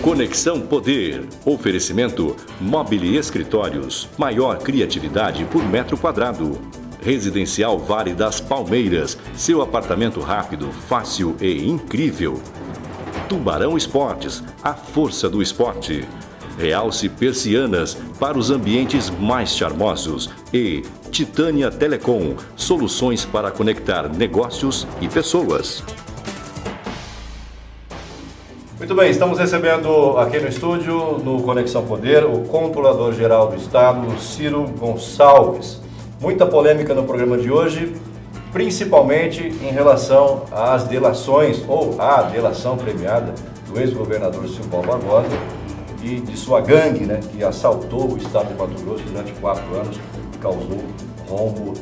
Conexão Poder. Oferecimento Mobile Escritórios. Maior criatividade por metro quadrado. Residencial Vale das Palmeiras. Seu apartamento rápido, fácil e incrível. Tubarão Esportes. A força do esporte. Realce Persianas para os ambientes mais charmosos. E Titânia Telecom. Soluções para conectar negócios e pessoas. Muito bem, estamos recebendo aqui no estúdio, no Conexão Poder, o Controlador-Geral do Estado, Ciro Gonçalves. Muita polêmica no programa de hoje, principalmente em relação às delações, ou à delação premiada do ex-governador Silvio Barbosa e de sua gangue, que assaltou o estado de Mato Grosso durante 4 anos e causou rombo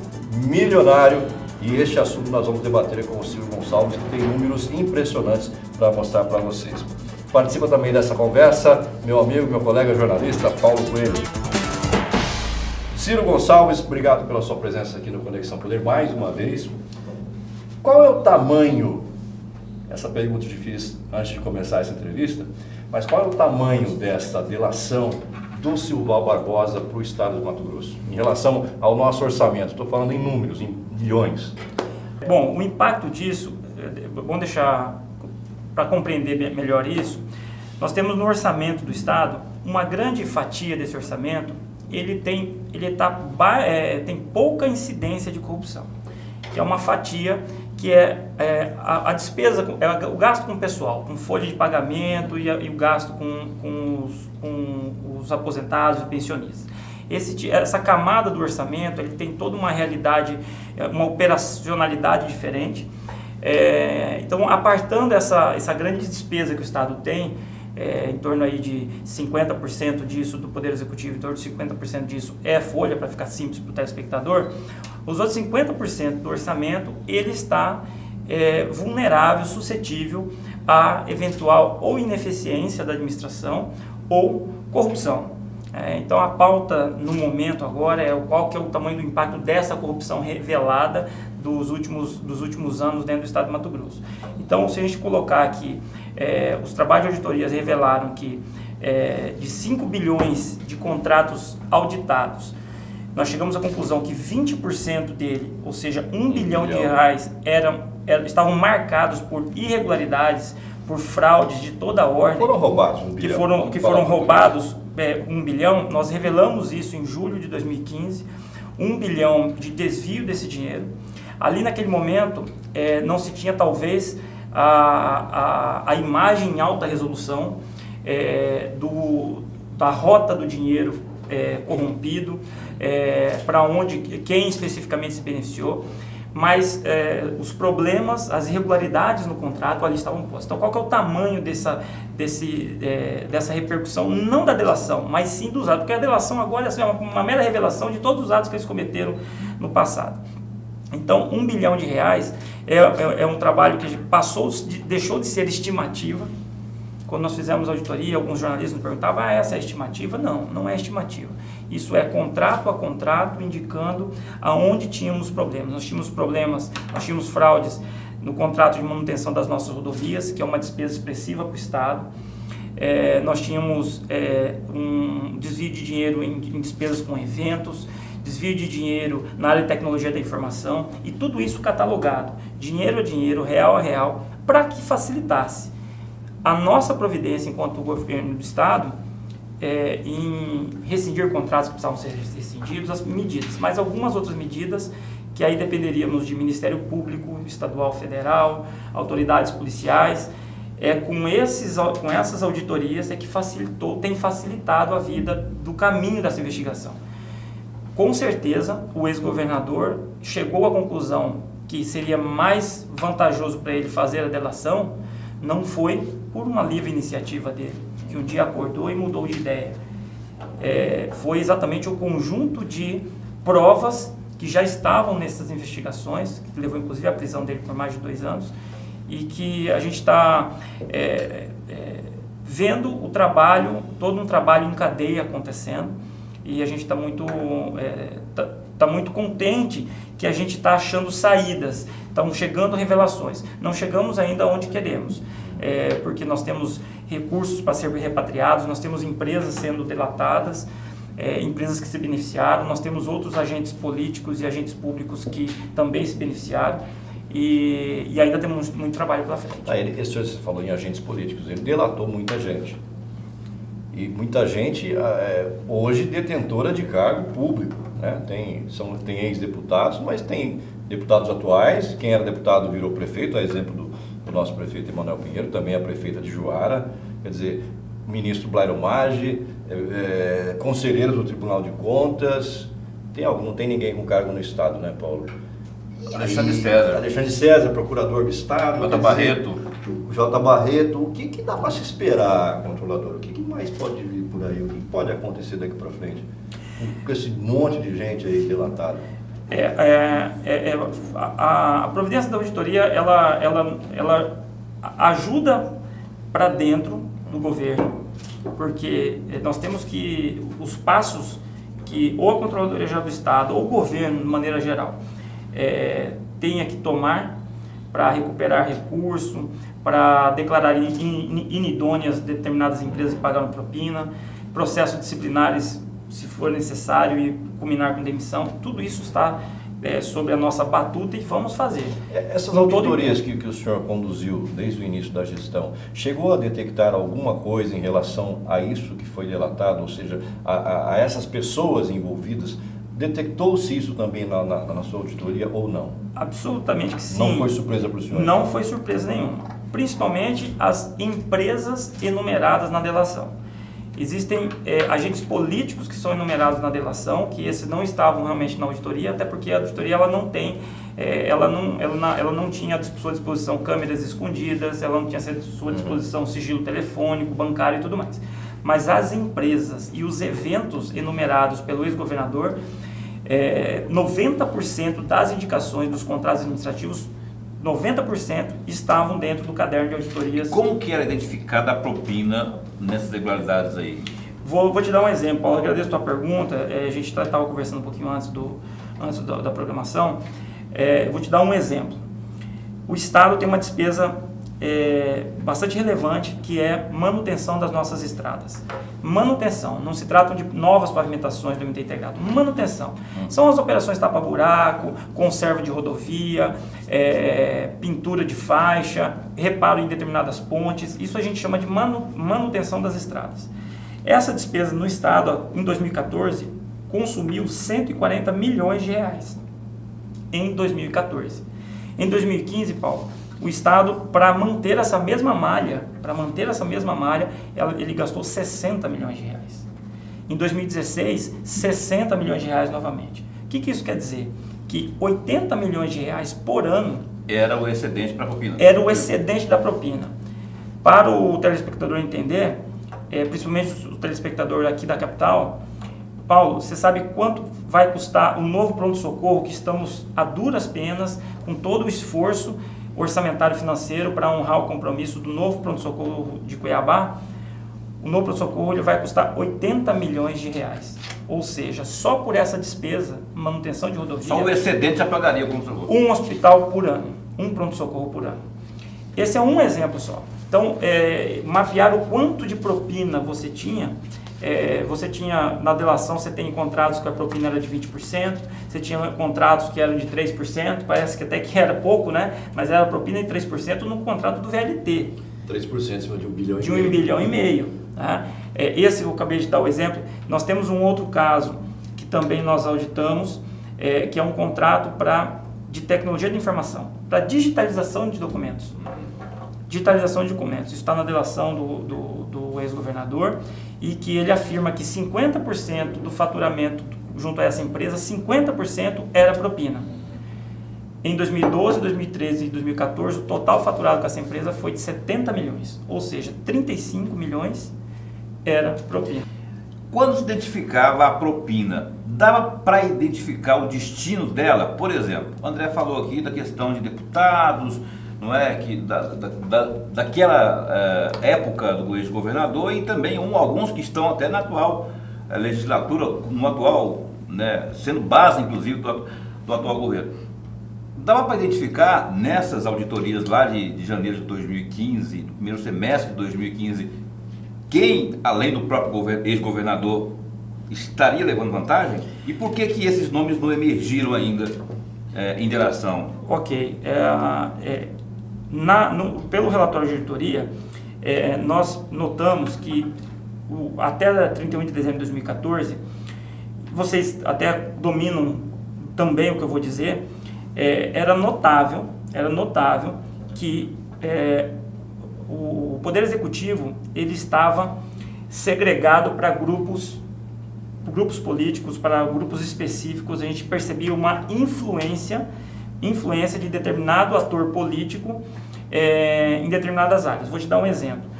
milionário. E este assunto nós vamos debater com o Ciro Gonçalves, que tem números impressionantes para mostrar para vocês. Participa também dessa conversa meu amigo, meu colega jornalista, Paulo Coelho. Ciro Gonçalves, obrigado pela sua presença aqui no Conexão Poder mais uma vez. Qual é o tamanho, essa pergunta difícil antes de começar essa entrevista, mas qual é o tamanho dessa delação do Silvio Barbosa para o estado de Mato Grosso, em relação ao nosso orçamento? Estou falando em números, em bilhões. Bom, o impacto disso, vamos deixar para compreender melhor isso, nós temos no orçamento do estado, uma grande fatia desse orçamento, tem pouca incidência de corrupção, que é uma fatia que a despesa, o gasto com o pessoal, com folha de pagamento e o gasto com os aposentados e pensionistas. Essa camada do orçamento, ele tem toda uma realidade, uma operacionalidade diferente. Então, apartando essa grande despesa que o Estado tem, em torno aí de 50% disso do Poder Executivo, em torno de 50% disso é folha, para ficar simples para o telespectador, os outros 50% do orçamento, ele está vulnerável, suscetível a eventual ou ineficiência da administração ou corrupção. Então a pauta no momento agora é qual que é o tamanho do impacto dessa corrupção revelada dos últimos anos dentro do estado de Mato Grosso. Então, se a gente colocar aqui, os trabalhos de auditorias revelaram que de 5 bilhões de contratos auditados, nós chegamos à conclusão que 20% dele, ou seja, 1 bilhão de reais, estavam marcados por irregularidades, por fraudes de toda a ordem. Foram roubados 1 bilhão. Que foram roubados 1 bilhão, nós revelamos isso em julho de 2015, 1 bilhão de desvio desse dinheiro. Ali naquele momento não se tinha talvez a imagem em alta resolução da rota do dinheiro corrompido, para onde, quem especificamente se beneficiou, mas os problemas, as irregularidades no contrato ali estavam postas. Então, qual que é o tamanho dessa repercussão, não da delação, mas sim dos atos, porque a delação agora é uma mera revelação de todos os atos que eles cometeram no passado. Então, 1 bilhão de reais é um trabalho que deixou de ser estimativa. Quando nós fizemos a auditoria, alguns jornalistas nos perguntavam, essa é a estimativa? Não, não é estimativa. Isso é contrato a contrato, indicando aonde tínhamos problemas. Nós tínhamos problemas, nós tínhamos fraudes no contrato de manutenção das nossas rodovias, que é uma despesa expressiva para o Estado. Nós tínhamos um desvio de dinheiro em despesas com eventos, desvio de dinheiro na área de tecnologia da informação, e tudo isso catalogado, dinheiro a dinheiro, real a real, para que facilitasse a nossa providência enquanto governo do Estado em rescindir contratos que precisavam ser rescindidos, as medidas, mas algumas outras medidas que aí dependeríamos de Ministério Público, Estadual, Federal, autoridades policiais. Com essas auditorias que tem facilitado a vida do caminho dessa investigação. Com certeza, o ex-governador chegou à conclusão que seria mais vantajoso para ele fazer a delação, não foi por uma livre iniciativa dele, que um dia acordou e mudou de ideia. Foi exatamente o conjunto de provas que já estavam nessas investigações, que levou inclusive à prisão dele por mais de 2 anos, e que a gente está vendo todo um trabalho em cadeia acontecendo, e a gente está muito contente que a gente está achando saídas, estão chegando revelações. Não chegamos ainda onde queremos, porque nós temos recursos para serem repatriados, nós temos empresas sendo delatadas, empresas que se beneficiaram, nós temos outros agentes políticos e agentes públicos que também se beneficiaram e ainda temos muito trabalho pela frente. Você falou em agentes políticos, ele delatou muita gente. E muita gente hoje detentora de cargo público, né? Tem ex-deputados, mas tem deputados atuais. Quem era deputado virou prefeito, a exemplo do nosso prefeito Emanuel Pinheiro, também a prefeita de Juara, quer dizer, o ministro Blairo Maggi, conselheiros do Tribunal de Contas. Não tem ninguém com cargo no Estado, né, Paulo? Alexandre César, procurador do Estado. J. Barreto. J. Barreto. O que dá para se esperar, controlador? O que mais pode vir por aí? O que pode acontecer daqui para frente? Com esse monte de gente aí delatada. A providência da auditoria, ela ajuda para dentro do governo, porque nós temos que os passos que ou a Controladoria Geral do Estado ou o governo, de maneira geral, tenha que tomar para recuperar recurso, para declarar inidôneas determinadas empresas que pagaram propina, processos disciplinares, se for necessário, e culminar com demissão. Tudo isso está sobre a nossa batuta e vamos fazer. Essas auditorias que o senhor conduziu desde o início da gestão, chegou a detectar alguma coisa em relação a isso que foi delatado, ou seja, a essas pessoas envolvidas? Detectou-se isso também na sua auditoria ou não? Absolutamente que sim. Não foi surpresa para o senhor? Não foi surpresa nenhuma. Principalmente as empresas enumeradas na delação. Existem agentes políticos que são enumerados na delação, que esses não estavam realmente na auditoria, até porque a auditoria ela não tem, ela não tinha à sua disposição câmeras escondidas, ela não tinha à sua disposição sigilo telefônico, bancário e tudo mais. Mas as empresas e os eventos enumerados pelo ex-governador, 90% das indicações dos contratos administrativos, 90% estavam dentro do caderno de auditorias. Como que era identificada a propina nessas irregularidades aí? Vou te dar um exemplo, Paulo. Agradeço a tua pergunta. A gente estava conversando um pouquinho antes da programação. Vou te dar um exemplo. O Estado tem uma despesa bastante relevante, que é manutenção das nossas estradas. Manutenção, não se trata de novas pavimentações do MT integrado. Manutenção. São as operações tapa-buraco, conserva de rodovia, pintura de faixa, reparo em determinadas pontes. Isso a gente chama de manutenção das estradas. Essa despesa no Estado, em 2014, consumiu 140 milhões de reais. Em 2014. Em 2015, Paulo, o Estado, para manter essa mesma malha, ele gastou 60 milhões de reais. Em 2016, 60 milhões de reais novamente. O que isso quer dizer? Que 80 milhões de reais por ano era o excedente para a propina. Era o excedente da propina. Para o telespectador entender, principalmente o telespectador aqui da capital, Paulo, você sabe quanto vai custar o novo pronto-socorro que estamos a duras penas, com todo o esforço orçamentário financeiro para honrar o compromisso do novo pronto-socorro de Cuiabá? O novo pronto-socorro ele vai custar 80 milhões de reais. Ou seja, só por essa despesa, manutenção de rodovia... Só o excedente já pagaria o pronto-socorro. Um hospital por ano, um pronto-socorro por ano. Esse é um exemplo só. Então, mapear o quanto de propina você tinha... na delação você tem contratos que a propina era de 20%, você tinha contratos que eram de 3%, parece que até que era pouco, né? Mas era a propina de 3% no contrato do VLT. 3% em cima de 1 bilhão e meio. De 1 bilhão e meio. Tá? Esse eu acabei de dar o exemplo. Nós temos um outro caso que também nós auditamos, que é um contrato de tecnologia de informação, para digitalização de documentos. Digitalização de documentos. Isso está na delação do ex-governador, e que ele afirma que 50% do faturamento junto a essa empresa, 50% era propina. Em 2012, 2013 e 2014, o total faturado com essa empresa foi de 70 milhões, ou seja, 35 milhões era propina. Quando se identificava a propina, dava para identificar o destino dela? Por exemplo, o André falou aqui da questão de deputados, não é, que daquela época do ex-governador, e também alguns que estão até na atual legislatura, no atual, né, sendo base inclusive do atual governo. Dava para identificar nessas auditorias lá de janeiro de 2015, do primeiro semestre de 2015, quem, além do próprio ex-governador, estaria levando vantagem? E por que esses nomes não emergiram ainda em delação? Ok. Pelo relatório de diretoria, nós notamos que até 31 de dezembro de 2014, vocês até dominam também o que eu vou dizer, era notável que o Poder Executivo ele estava segregado para grupos políticos, para grupos específicos. A gente percebia uma influência de determinado ator político em determinadas áreas. Vou te dar um exemplo.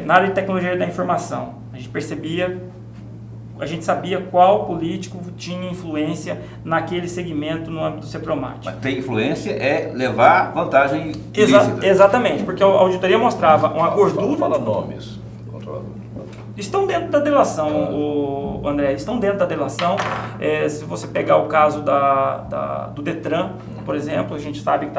Na área de tecnologia da informação, a gente sabia qual político tinha influência naquele segmento no âmbito do CEPROMAT. Mas ter influência é levar vantagem ilícita. Exatamente, porque a auditoria mostrava uma gordura... Fala nomes, controlador. Estão dentro da delação, André, estão dentro da delação. Se você pegar o caso do Detran, por exemplo, a gente sabe que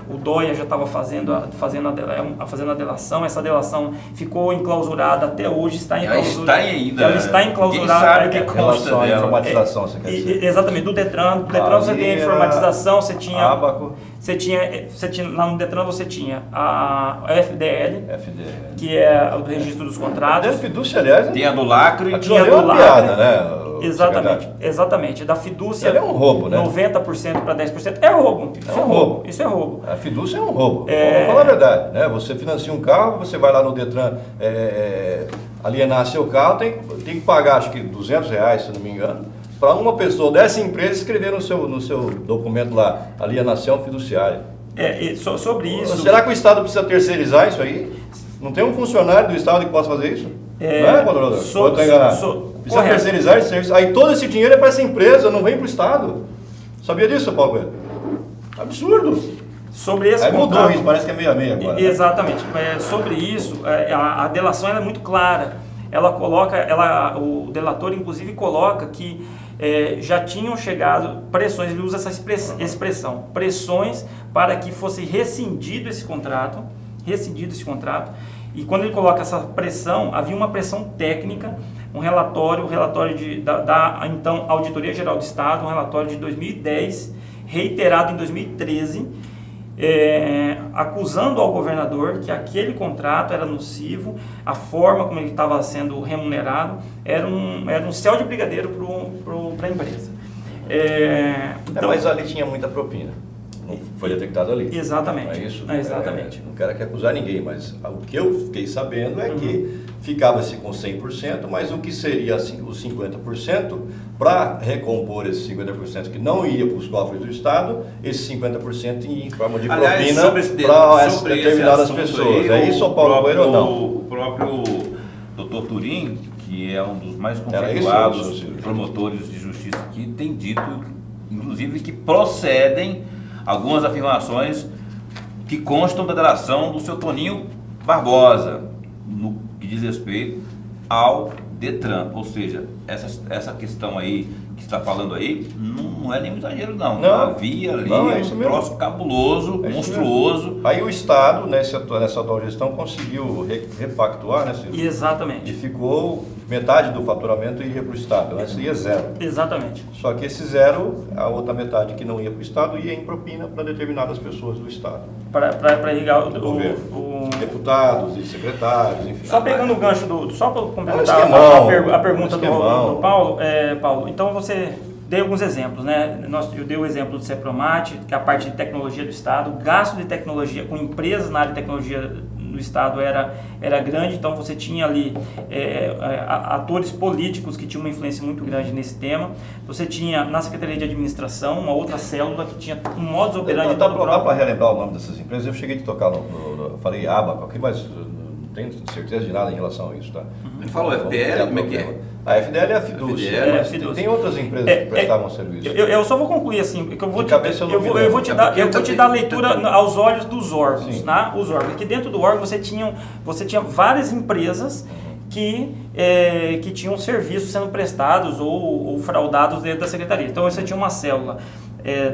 o DOIA já estava fazendo a delação. Essa delação ficou enclausurada até hoje, está em clausura. Ela está enclausurada. Ninguém sabe que consta a dela. informatização, você quer dizer? Exatamente, do Detran você tem a informatização, você tinha... Abaco. Você tinha, lá no Detran você tinha a FDL, que é o do registro dos contratos. A fidúcia, aliás, tem a do lacre. Tinha é uma piada, né? Exatamente. Da fidúcia, é um roubo, né? 90% para 10% é roubo. Isso é roubo. A fidúcia é um roubo. Vamos falar a verdade, né? Você financia um carro, você vai lá no Detran alienar seu carro, tem que pagar, acho que R$200, se não me engano, para uma pessoa dessa empresa escrever no seu documento lá, alienação fiduciária. Sobre isso... Será que o Estado precisa terceirizar isso aí? Não tem um funcionário do Estado que possa fazer isso? Não é, controlador? Pode estar enganado. Precisa terceirizar esse serviço. Aí todo esse dinheiro é para essa empresa, não vem para o Estado. Sabia disso, Paulo Coelho? Absurdo. Sobre esse aí mudou isso, parece que é meio-meio agora. Exatamente. Sobre isso, a delação é muito clara. Ela coloca, o delator inclusive coloca que já tinham chegado pressões, ele usa essa expressão, pressões para que fosse rescindido esse contrato, e quando ele coloca essa pressão, havia uma pressão técnica, um relatório da então Auditoria Geral do Estado, um relatório de 2010, reiterado em 2013, acusando ao governador que aquele contrato era nocivo, a forma como ele estava sendo remunerado era um céu de brigadeiro para a empresa. Então, mas ali tinha muita propina. Foi detectado ali. Exatamente. Não é isso? Exatamente. Não quero aqui acusar ninguém, mas o que eu fiquei sabendo é que ficava-se com 100%, mas o que seria assim, os 50%, para recompor esses 50% que não ia para os cofres do Estado, esses 50% ia em forma de propina para determinadas pessoas. É isso, Paulo Coelho, ou não? O próprio Dr. Turim, que é um dos mais conceituados promotores de justiça aqui, tem dito, inclusive, que procedem algumas afirmações que constam da delação do seu Toninho Barbosa, no que diz respeito ao Detran. Ou seja, essa questão aí que está falando aí, não é nenhum exagero não. Havia ali um troço cabuloso, monstruoso. Aí o Estado, nessa atual gestão, conseguiu repactuar, né, Ciro? Exatamente. E ficou metade do faturamento ia para o Estado, né? Seria zero. Exatamente. Só que esse zero, a outra metade que não ia para o Estado, ia em propina para determinadas pessoas do Estado. Para irrigar o governo. Deputados e secretários, enfim. Só pegando o gancho só para complementar a pergunta do Paulo, Paulo, então você deu alguns exemplos, né? Eu dei o exemplo do CEPROMAT, que é a parte de tecnologia do Estado, o gasto de tecnologia com empresas na área de tecnologia do Estado era grande, então você tinha ali atores políticos que tinham uma influência muito grande nesse tema. Você tinha na Secretaria de Administração uma outra célula que tinha um modus operandi. Dá para relembrar o nome dessas empresas? Eu cheguei a tocar falei Abaco aqui, mas não tenho certeza de nada em relação a isso, tá? Ele falou FDL, como é que é? A FDL é a fidúcia, tem outras empresas que prestavam serviço. Eu só vou concluir assim, porque eu vou te dar a leitura aos olhos dos órgãos, tá? Os órgãos, que dentro do órgão você tinha várias empresas que tinham serviços sendo prestados ou fraudados dentro da secretaria. Então você tinha uma célula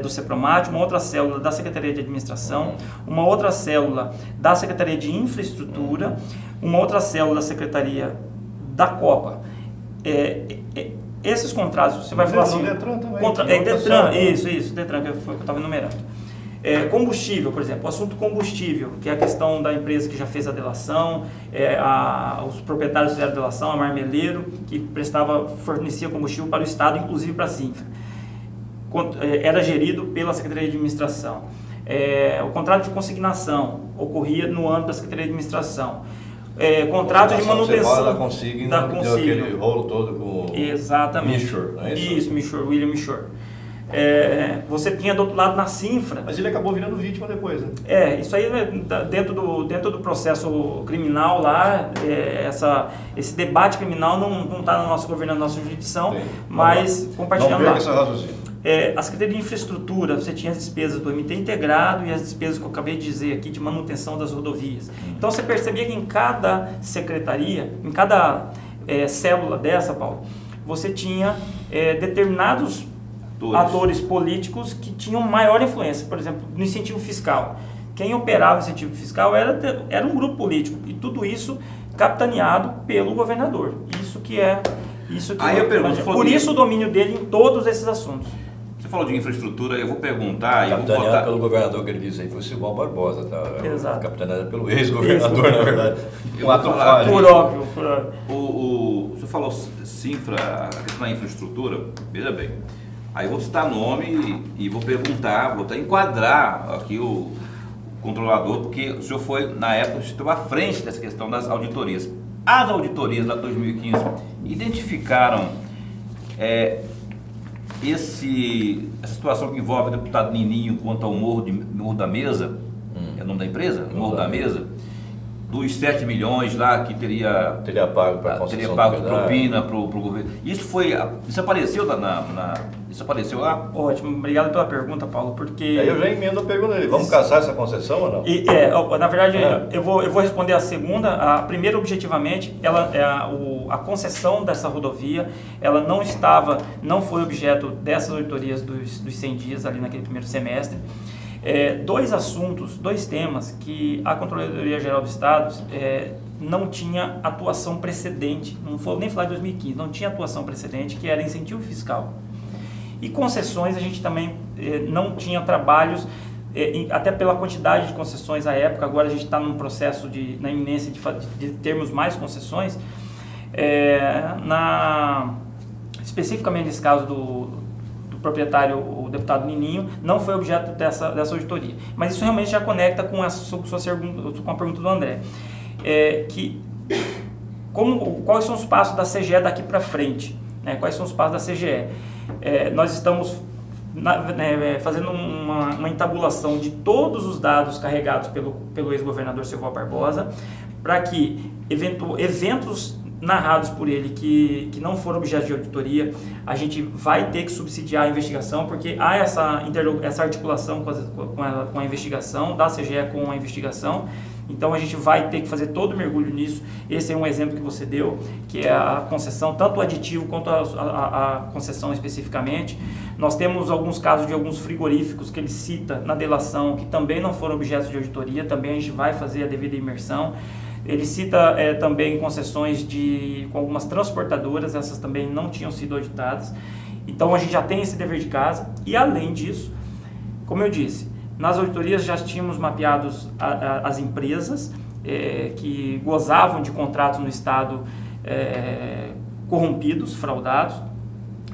do CEPROMAT, uma outra célula da Secretaria de Administração, uma outra célula da Secretaria de Infraestrutura, uma outra célula da Secretaria da Copa. Esses contratos, você vai falar assim... Detran também. Detran, isso, Detran, que foi o que eu estava enumerando. Combustível, por exemplo, o assunto combustível, que é a questão da empresa que já fez a delação, os proprietários fizeram a delação, a Marmeleiro, que fornecia combustível para o Estado, inclusive para a Sinfra. Era gerido pela Secretaria de Administração. O contrato de consignação ocorria no âmbito da Secretaria de Administração. Contrato de manutenção da Consigna, aquele rolo todo com exatamente. Michor, não é isso? Isso, Michor, William Michor. Você tinha do outro lado na Sinfra. Mas ele acabou virando vítima depois, né? Isso aí dentro do processo criminal lá, esse debate criminal não está no nosso governo, na nossa jurisdição, mas compartilhando lá. Esse raciocínio. A Secretaria de Infraestrutura, você tinha as despesas do MT integrado e as despesas que eu acabei de dizer aqui de manutenção das rodovias. Então você percebia que em cada secretaria, em cada célula dessa, Paulo, você tinha determinados atores políticos que tinham maior influência. Por exemplo, no incentivo fiscal. Quem operava o incentivo fiscal era um grupo político. E tudo isso capitaneado pelo governador. Por isso o domínio dele em todos esses assuntos. Você falou de infraestrutura, eu vou perguntar... Capitaneado pelo governador, que ele disse aí, foi o Simão Barbosa, tá? Exato. Capitaneado pelo ex-governador, na verdade. Por óbvio. O senhor falou Sinfra, a questão da infraestrutura, veja bem. Aí eu vou citar nome e vou perguntar, vou até enquadrar aqui o controlador, porque o senhor foi, na época, esteve à frente dessa questão das auditorias. As auditorias lá de 2015 identificaram essa situação que envolve o deputado Nininho quanto ao Morro da Mesa, é o nome da empresa? Morro da Mesa, dos 7 milhões lá que teria pago para a concessão, teria pago propina para o governo. Isso apareceu isso apareceu lá? Ótimo, obrigado pela pergunta, Paulo, porque... Aí eu já emendo a pergunta dele, vamos caçar essa concessão ou não? Na verdade, eu vou responder a segunda. A primeira, objetivamente, a concessão dessa rodovia, ela não foi objeto dessas auditorias dos 100 dias ali naquele primeiro semestre. Dois temas que a Controladoria Geral do Estado não tinha atuação precedente, não vou nem falar de 2015, não tinha atuação precedente, que era incentivo fiscal. E concessões, a gente também não tinha trabalhos, até pela quantidade de concessões à época. Agora a gente está num processo na iminência de termos mais concessões. Especificamente nesse caso do proprietário, o deputado Nininho, não foi objeto dessa auditoria. Mas isso realmente já conecta com a pergunta do André. Quais são os passos da CGE daqui para frente? Quais são os passos da CGE? Nós estamos fazendo uma entabulação de todos os dados carregados pelo ex-governador Silval Barbosa, para que eventos narrados por ele que não foram objeto de auditoria, a gente vai ter que subsidiar a investigação, porque há essa articulação com a investigação, da CGE com a investigação. Então a gente vai ter que fazer todo o mergulho nisso. Esse é um exemplo que você deu, que é a concessão, tanto o aditivo quanto a concessão especificamente. Nós temos alguns casos de alguns frigoríficos que ele cita na delação, que também não foram objetos de auditoria, também a gente vai fazer a devida imersão. Ele cita também concessões com algumas transportadoras, essas também não tinham sido auditadas. Então a gente já tem esse dever de casa. E além disso, como eu disse, nas auditorias já tínhamos mapeados as empresas que gozavam de contratos no Estado corrompidos, fraudados,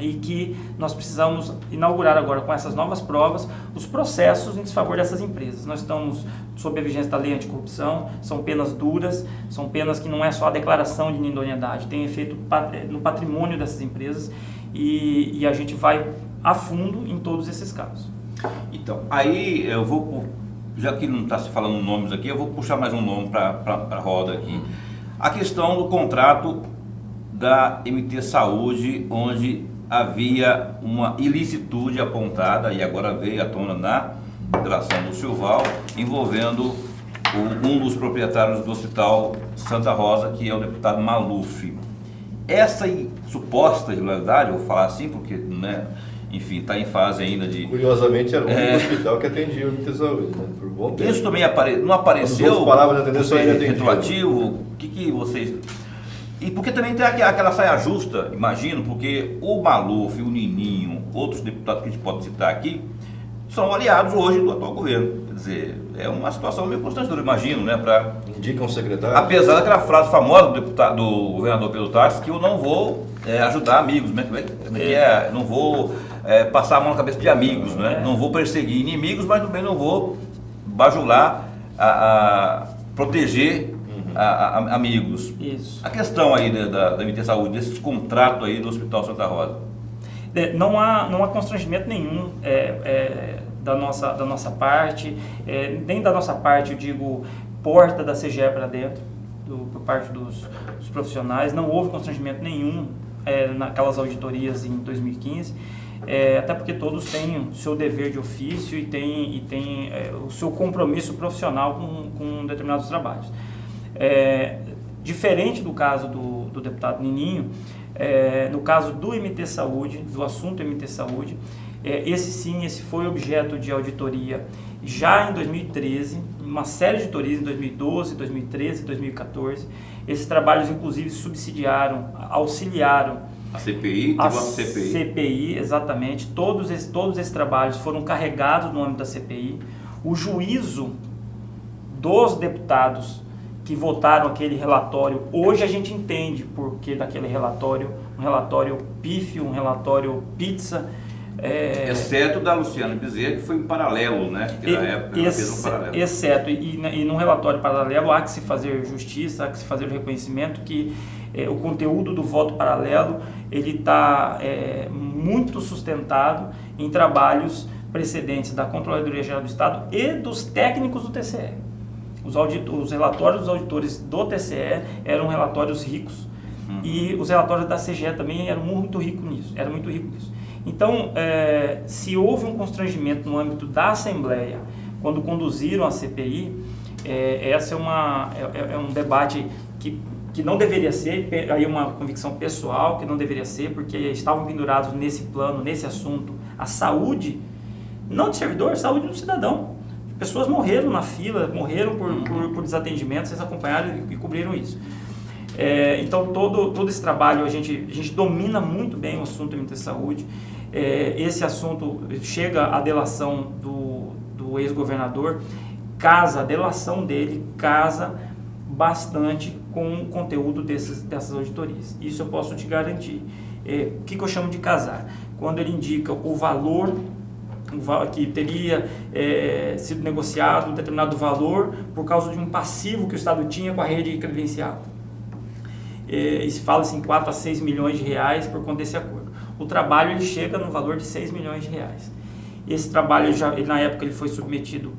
e que nós precisamos inaugurar agora com essas novas provas os processos em desfavor dessas empresas. Nós estamos sob a vigência da lei anticorrupção, são penas duras, são penas que não é só a declaração de idoneidade, tem efeito no patrimônio dessas empresas e a gente vai a fundo em todos esses casos. Então, aí eu vou, já que não está se falando nomes aqui, eu vou puxar mais um nome para a roda aqui. A questão do contrato da MT Saúde, onde havia uma ilicitude apontada, e agora veio à tona na delação do Silval, envolvendo um dos proprietários do Hospital Santa Rosa, que é o deputado Maluf. Essa suposta irregularidade, eu vou falar assim, porque enfim, está em fase ainda de... Curiosamente, era o único hospital que atendia o MT Saúde, né? Por bom tempo. Isso também não apareceu paravam de atender, só ele atendia. retroativo? O que vocês... E porque também tem aquela saia justa, imagino, porque o Maluf, o Nininho, outros deputados que a gente pode citar aqui, são aliados hoje do atual governo. Quer dizer, é uma situação meio constrangedora, imagino, né? Indicam o secretário. Apesar daquela frase famosa do governador Pedro Táxi, que eu não vou ajudar amigos, né? Não vou passar a mão na cabeça de amigos, né? Não vou perseguir inimigos, mas também não vou bajular, proteger amigos. Isso. A questão aí da MT Saúde, desses contratos aí do Hospital Santa Rosa. Não há constrangimento nenhum da nossa parte, nem da nossa parte, eu digo, porta da CGE para dentro, por parte dos profissionais. Não houve constrangimento nenhum naquelas auditorias em 2015, até porque todos têm o seu dever de ofício e têm o seu compromisso profissional com determinados trabalhos. Diferente do caso do deputado Nininho, no caso do MT Saúde, do assunto MT Saúde, esse foi objeto de auditoria já em 2013, uma série de auditorias em 2012, 2013, 2014. Esses trabalhos, inclusive, auxiliaram a CPI, a CPI, exatamente. Todos esses trabalhos foram carregados no âmbito da CPI. O juízo dos deputados que votaram aquele relatório, hoje a gente entende por que daquele relatório, um relatório pífio, um relatório pizza. Exceto da Luciana Bezerra, que foi em paralelo, né? Que na época ela fez um paralelo. Exceto, e num relatório paralelo há que se fazer justiça, há que se fazer o reconhecimento que o conteúdo do voto paralelo ele está muito sustentado em trabalhos precedentes da Controladoria Geral do Estado e dos técnicos do TCE. Os relatórios dos auditores do TCE eram relatórios ricos e os relatórios da CGE também eram muito ricos nisso. Então, se houve um constrangimento no âmbito da Assembleia, quando conduziram a CPI, essa é um debate que não deveria ser, aí uma convicção pessoal que não deveria ser, porque estavam pendurados nesse plano, nesse assunto, a saúde, não de servidor, saúde do cidadão. Pessoas morreram na fila, morreram por desatendimento, vocês acompanharam e cobriram isso. Então, todo esse trabalho, a gente domina muito bem o assunto MT Saúde. Esse assunto chega à delação do ex-governador, a delação dele casa bastante com o conteúdo dessas auditorias. Isso eu posso te garantir. O que eu chamo de casar? Quando ele indica o valor que teria sido negociado um determinado valor por causa de um passivo que o Estado tinha com a rede credenciada. E se fala-se em 4 a 6 milhões de reais por conta desse acordo. O trabalho ele chega no valor de 6 milhões de reais. Esse trabalho, na época, ele foi submetido,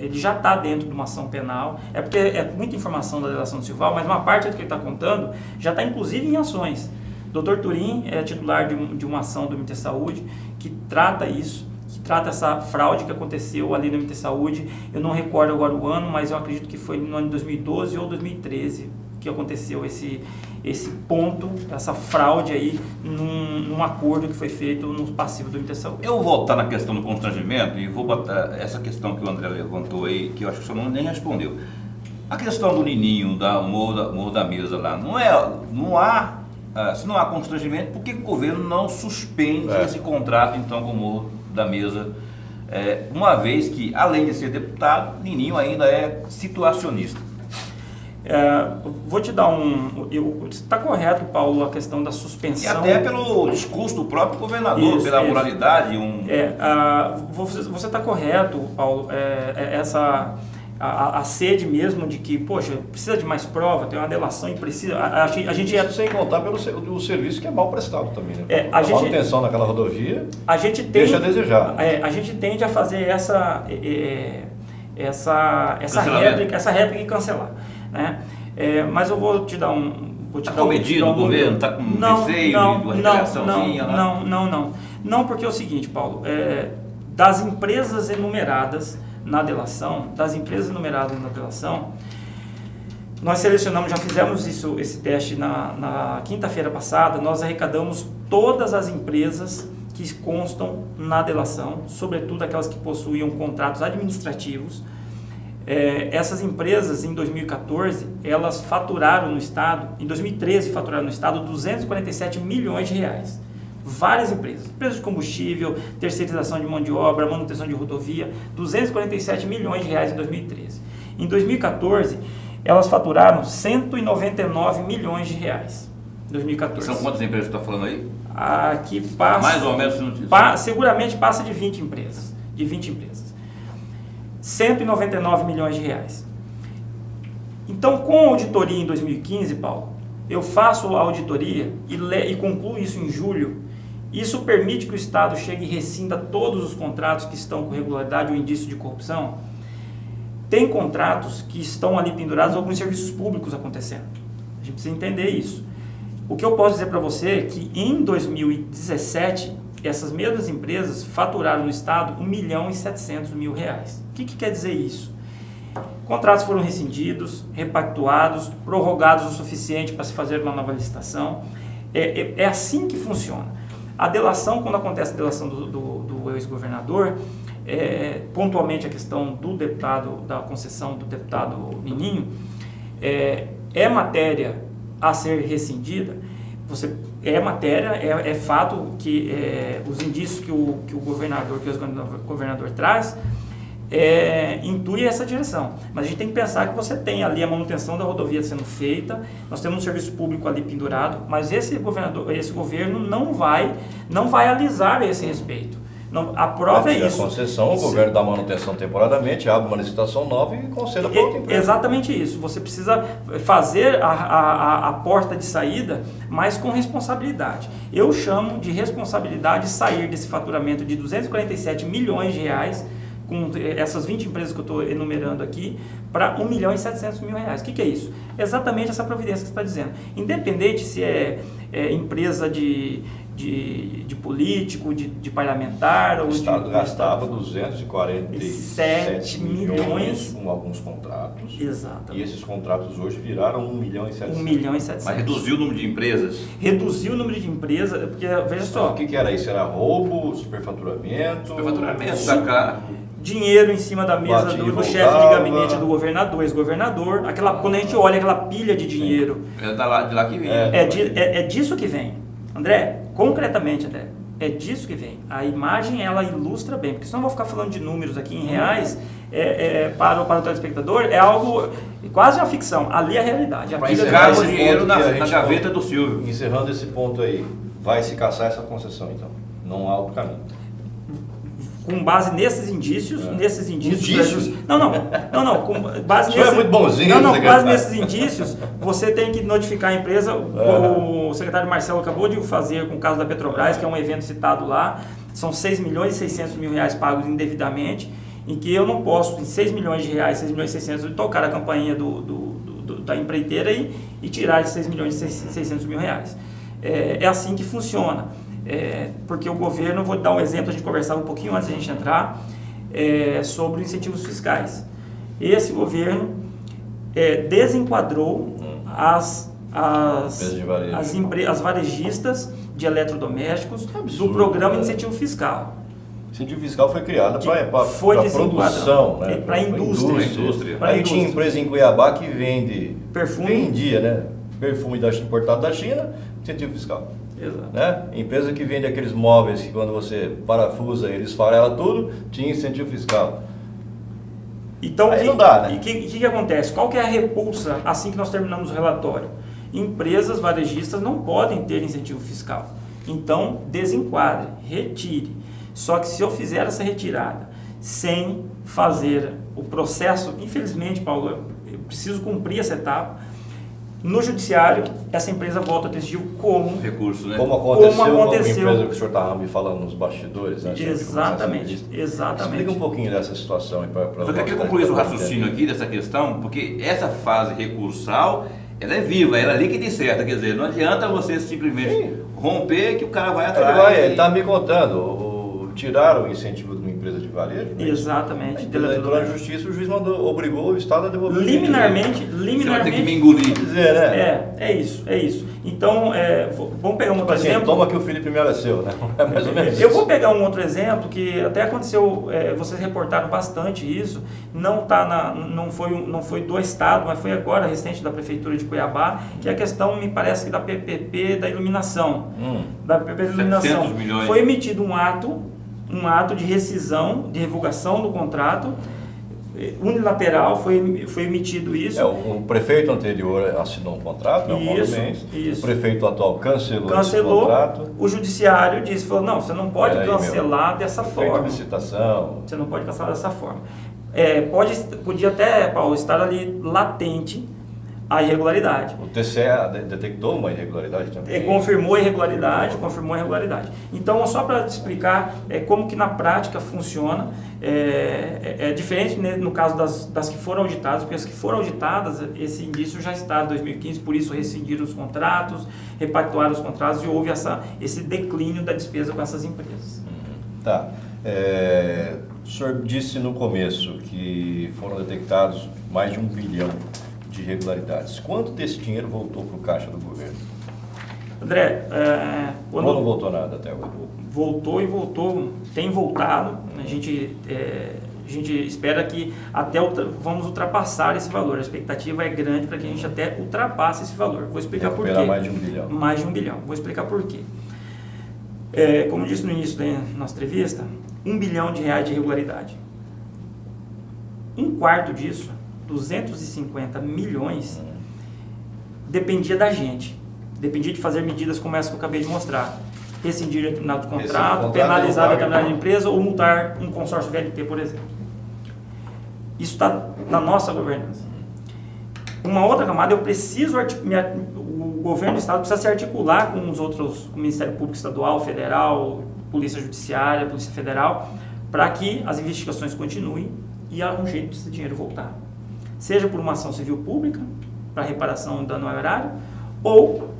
ele já está dentro de uma ação penal, porque é muita informação da delação do Silval, mas uma parte do que ele está contando já está inclusive em ações. Dr. Turim é titular de uma ação do MT Saúde que trata isso, que trata essa fraude que aconteceu ali no MT Saúde. Eu não recordo agora o ano, mas eu acredito que foi no ano de 2012 ou 2013 que aconteceu esse ponto, essa fraude aí num acordo que foi feito no passivo do MT Saúde. Eu vou voltar na questão do constrangimento e vou botar essa questão que o André levantou aí, que eu acho que o senhor nem respondeu. A questão do Nininho, o Morro da Mesa lá, se não há constrangimento, por que o governo não suspende esse contrato então com o Morro da Mesa, uma vez que, além de ser deputado, Nininho ainda é situacionista? Vou te dar está correto, Paulo, a questão da suspensão. E até pelo discurso do próprio governador, pela moralidade. Você está correto, Paulo. A sede mesmo de que, poxa, precisa de mais prova, tem uma delação e precisa. A gente sem contar pelo serviço que é mal prestado também, né? A manutenção naquela rodovia deixa a desejar. A gente tende a fazer essa réplica e cancelar. Né? Mas eu vou te dar Está comedido o governo? Está com receio de uma revelaçãozinha? Não, porque é o seguinte, Paulo, das empresas enumeradas na delação, nós selecionamos, já fizemos esse teste na quinta-feira passada, nós arrecadamos todas as empresas que constam na delação, sobretudo aquelas que possuíam contratos administrativos. Essas empresas, em 2014, elas faturaram no Estado, em 2013 faturaram no Estado 247 milhões de reais. Várias empresas de combustível, terceirização de mão de obra, manutenção de rodovia, 247 milhões de reais em 2013. Em 2014, elas faturaram 199 milhões de reais. 2014. São quantas empresas você está falando aí? Aqui passa... Mais ou menos... seguramente passa de 20 empresas. 199 milhões de reais. Então, com a auditoria em 2015, Paulo, eu faço a auditoria e concluo isso em julho. Isso permite que o Estado chegue e rescinda todos os contratos que estão com regularidade ou indício de corrupção. Tem contratos que estão ali pendurados, alguns serviços públicos acontecendo. A gente precisa entender isso. O que eu posso dizer para você é que em 2017, essas mesmas empresas faturaram no Estado 1.700.000 reais. O que quer dizer isso? Contratos foram rescindidos, repactuados, prorrogados o suficiente para se fazer uma nova licitação. É assim que funciona. A delação, quando acontece a delação do ex-governador, pontualmente a questão do deputado, da concessão do deputado Nininho, é matéria a ser rescindida. É fato que os indícios que o ex-governador traz intui essa direção. Mas a gente tem que pensar que você tem ali a manutenção da rodovia sendo feita, nós temos um serviço público ali pendurado, mas esse governo não vai alisar esse respeito. Não, a prova é isso. A concessão, o governo dá manutenção temporadamente, abre uma licitação nova e conceda para outra empresa. Exatamente isso. Você precisa fazer a porta de saída, mas com responsabilidade. Eu chamo de responsabilidade sair desse faturamento de 247 milhões de reais, com essas 20 empresas que eu estou enumerando aqui, para 1.700.000 reais. O que é isso? Exatamente essa providência que você está dizendo. Independente se é empresa de político, de parlamentar... O Estado gastava 247 milhões com alguns contratos. Exatamente. E esses contratos hoje viraram 1.700.000. 1.700.000. Mas reduziu o número de empresas? Reduziu o número de empresas, porque, veja só... Mas o que era isso? Era roubo, superfaturamento? Superfaturamento, sacar... Dinheiro em cima da mesa do chefe de gabinete do governador, ex-governador. Quando a gente olha aquela pilha de dinheiro... É de lá que vem. É disso que vem. André, concretamente, André, é disso que vem. A imagem, ela ilustra bem, porque senão eu vou ficar falando de números aqui em reais, para o telespectador, é algo, quase uma ficção. Ali é a realidade. Para encerrar o dinheiro na gaveta do Silvio. Encerrando esse ponto aí, vai se caçar essa concessão, então. Não há outro caminho. Com base nesses indícios, com base Isso é muito bonzinho, com base nesses indícios, você tem que notificar a empresa. O secretário Marcelo acabou de fazer com o caso da Petrobras, que é um evento citado lá, são 6.600.000 reais pagos indevidamente, em que eu não posso, em 6 milhões de reais, 6.600.000, tocar a campainha da empreiteira e tirar de 6.600.000 reais. É assim que funciona. Porque o governo, vou dar um exemplo, a gente conversava um pouquinho antes de a gente entrar, sobre incentivos fiscais. Esse governo desenquadrou as varejistas de eletrodomésticos do programa de incentivo fiscal. O incentivo fiscal foi criado para produção, para a indústria. Aí tinha empresa em Cuiabá que vendia, né? Perfume importado da China, incentivo fiscal. Exato. Né? Empresa que vende aqueles móveis que quando você parafusa, eles farelam tudo, tinha incentivo fiscal. Então, aí não dá, né? E o que acontece? Qual que é a repulsa assim que nós terminamos o relatório? Empresas varejistas não podem ter incentivo fiscal. Então, desenquadre, retire. Só que se eu fizer essa retirada sem fazer o processo, infelizmente, Paulo, eu preciso cumprir essa etapa. No judiciário, essa empresa volta a ter como recurso, né? Como aconteceu numa empresa que o senhor estava me falando nos bastidores, né? Exatamente. Explica um pouquinho dessa situação. Eu queria concluir o raciocínio aqui dessa questão, porque essa fase recursal, ela é viva, ela é líquida e certa, quer dizer, não adianta você simplesmente romper que o cara vai atrás. Ele está me contando, tiraram o incentivo de uma empresa de varejo? Exatamente. Entrou na justiça, o juiz obrigou o Estado a devolver. Liminarmente. Você vai ter que me engolir. Dizer, né? É isso. Então, vamos pegar um outro assim, exemplo. Toma que o Felipe Melo é seu, né? É mais ou menos Eu isso. vou pegar um outro exemplo que até aconteceu, vocês reportaram bastante isso, não foi do Estado, mas foi agora recente da Prefeitura de Cuiabá, que é a questão, me parece que da PPP da iluminação. Da PPP da iluminação. 700 milhões. Foi emitido um ato de rescisão, de revogação do contrato, unilateral, foi emitido isso. O prefeito anterior assinou um contrato, Isso. O prefeito atual cancelou esse Cancelou, contrato. o judiciário falou, não, você não pode cancelar dessa forma. Licitação. Você não pode cancelar dessa forma. Podia até, Paulo, estar ali latente a irregularidade. O TCE detectou uma irregularidade também. Confirmou a irregularidade. Então, só para te explicar como que na prática funciona, é diferente, né, no caso das que foram auditadas, porque as que foram auditadas, esse indício já está em 2015, por isso rescindiram os contratos, repactuaram os contratos e houve esse declínio da despesa com essas empresas. Tá. O senhor disse no começo que foram detectados mais de 1 bilhão de irregularidades. Quanto desse dinheiro voltou para o caixa do governo? André, Ou não voltou nada até agora? Voltou, tem voltado. A gente espera que vamos ultrapassar esse valor. A expectativa é grande para que a gente até ultrapasse esse valor. Vou explicar por quê. Mais de 1 bilhão. Mais de 1 bilhão. Vou explicar por quê. Como disse no início da nossa entrevista, 1 bilhão de reais de irregularidade. Um quarto disso, 250 milhões, dependia da gente. Dependia de fazer medidas como essa que eu acabei de mostrar. Rescindir determinado contrato, penalizar determinada empresa ou multar um consórcio VLT, por exemplo. Isso está na nossa governança. Uma outra camada, o governo do Estado precisa se articular com os outros, com o Ministério Público Estadual, Federal, Polícia Judiciária, Polícia Federal, para que as investigações continuem e há um jeito desse dinheiro voltar. Seja por uma ação civil pública, para reparação do dano ao erário, ou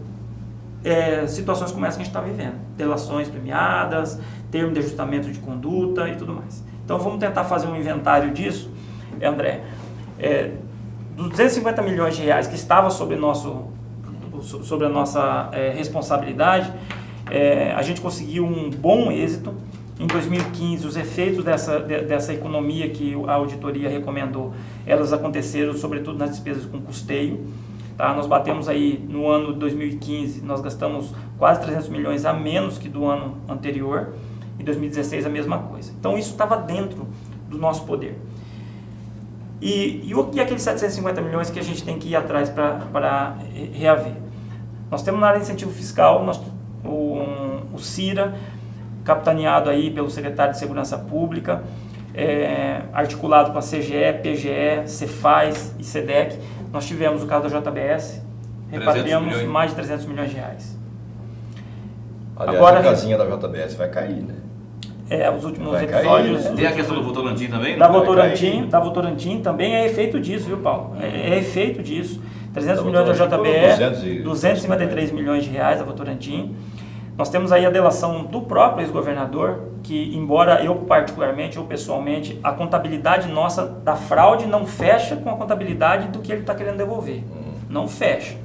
situações como essa que a gente está vivendo. Delações premiadas, termo de ajustamento de conduta e tudo mais. Então vamos tentar fazer um inventário disso, André. Dos 250 milhões de reais que estava sobre a nossa responsabilidade, a gente conseguiu um bom êxito. Em 2015, os efeitos dessa economia que a auditoria recomendou, elas aconteceram sobretudo nas despesas com custeio. Tá? Nós batemos aí no ano de 2015, nós gastamos quase 300 milhões a menos que do ano anterior. Em 2016 a mesma coisa. Então isso estava dentro do nosso poder. E aqueles 750 milhões que a gente tem que ir atrás para reaver? Nós temos na área de incentivo fiscal, o CIRA, capitaneado aí pelo secretário de Segurança Pública, articulado com a CGE, PGE, Cefaz e SEDEC. Nós tivemos o caso da JBS, repatriamos mais de 300 milhões de reais. Aliás, agora, a casinha da JBS vai cair, né? Os últimos episódios... Tem a questão do Votorantim também? Da Votorantim também é efeito disso, viu, Paulo? É efeito disso. 300 milhões da JBS, 253 milhões de reais da Votorantim. Nós temos aí a delação do próprio ex-governador, que embora eu particularmente, eu pessoalmente, a contabilidade nossa da fraude não fecha com a contabilidade do que ele está querendo devolver. Não fecha.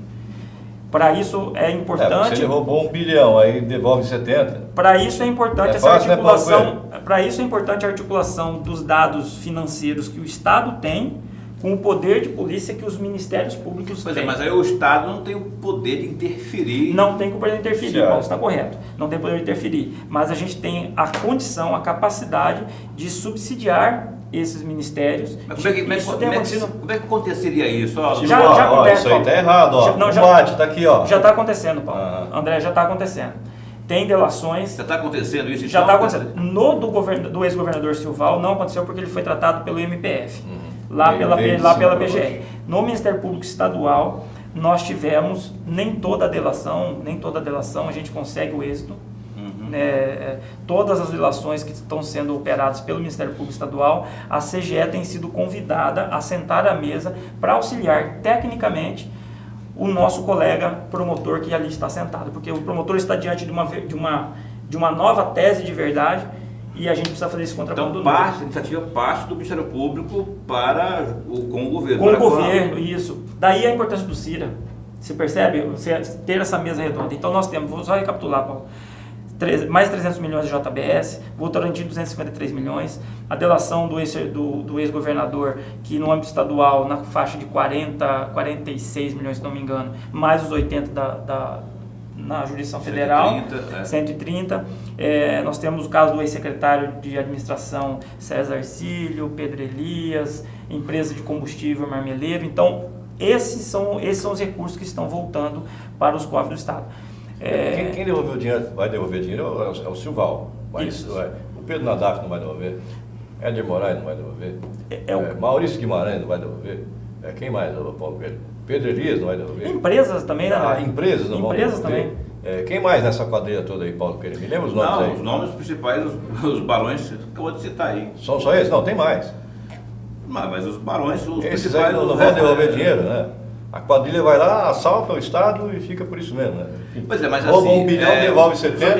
Para isso é importante... se ele roubou 1 bilhão, aí devolve 70. Para isso é importante essa fácil, articulação. Para isso é importante a articulação dos dados financeiros que o Estado tem com o poder de polícia que os ministérios públicos têm. Mas aí o Estado não tem o poder de interferir. Não tem o poder de interferir, Paulo, está correto. Não tem poder de interferir. Mas a gente tem a condição, a capacidade de subsidiar esses ministérios. Mas como é que aconteceria isso? Já acontece, isso aí está errado. Está aqui. Já está acontecendo, Paulo. André, já está acontecendo. Tem delações... Já está acontecendo isso? Já está acontecendo. No do ex-governador Silval não aconteceu porque ele foi tratado pelo MPF. Lá pela PGR. No Ministério Público Estadual, nós tivemos nem toda a delação a gente consegue o êxito. Todas as delações que estão sendo operadas pelo Ministério Público Estadual, a CGE tem sido convidada a sentar à mesa para auxiliar tecnicamente o nosso colega promotor que ali está sentado, porque o promotor está diante de uma nova tese de verdade e a gente precisa fazer esse contraponto Então, a iniciativa parte do Ministério Público com o governo. Com o governo, isso. Daí a importância do CIRA. Você percebe? Você ter essa mesa redonda. Então nós temos, vou só recapitular, Paulo, mais 300 milhões de JBS, Votorantim 253 milhões, a delação do ex-governador, que no âmbito estadual, na faixa de 46 milhões, se não me engano, mais os 80 na jurisdição federal, 130. Nós temos o caso do ex-secretário de administração César Cílio, Pedro Elias, empresa de combustível Marmeleiro. Então, esses são os recursos que estão voltando para os cofres do Estado. Quem devolveu o dinheiro, vai devolver dinheiro é o Silval. O Pedro Nadaf não vai devolver. Éder Moraes não vai devolver. Maurício Guimarães não vai devolver. Quem mais, Paulo Pedro? Pedro Elias não vai devolver. Empresas também, né? Empresas não vão devolver. Empresas também. Quem mais nessa quadrilha toda aí, Paulo Pedro? Me lembra os nomes aí? Os nomes principais, os barões, você acabou de citar aí. São só esses? Não, tem mais. Mas os barões, os esses principais... aí não vão devolver dinheiro, né? A quadrilha vai lá, assalta o Estado e fica por isso mesmo, né? Pois é, mas rouba assim... 1 bilhão, devolve 70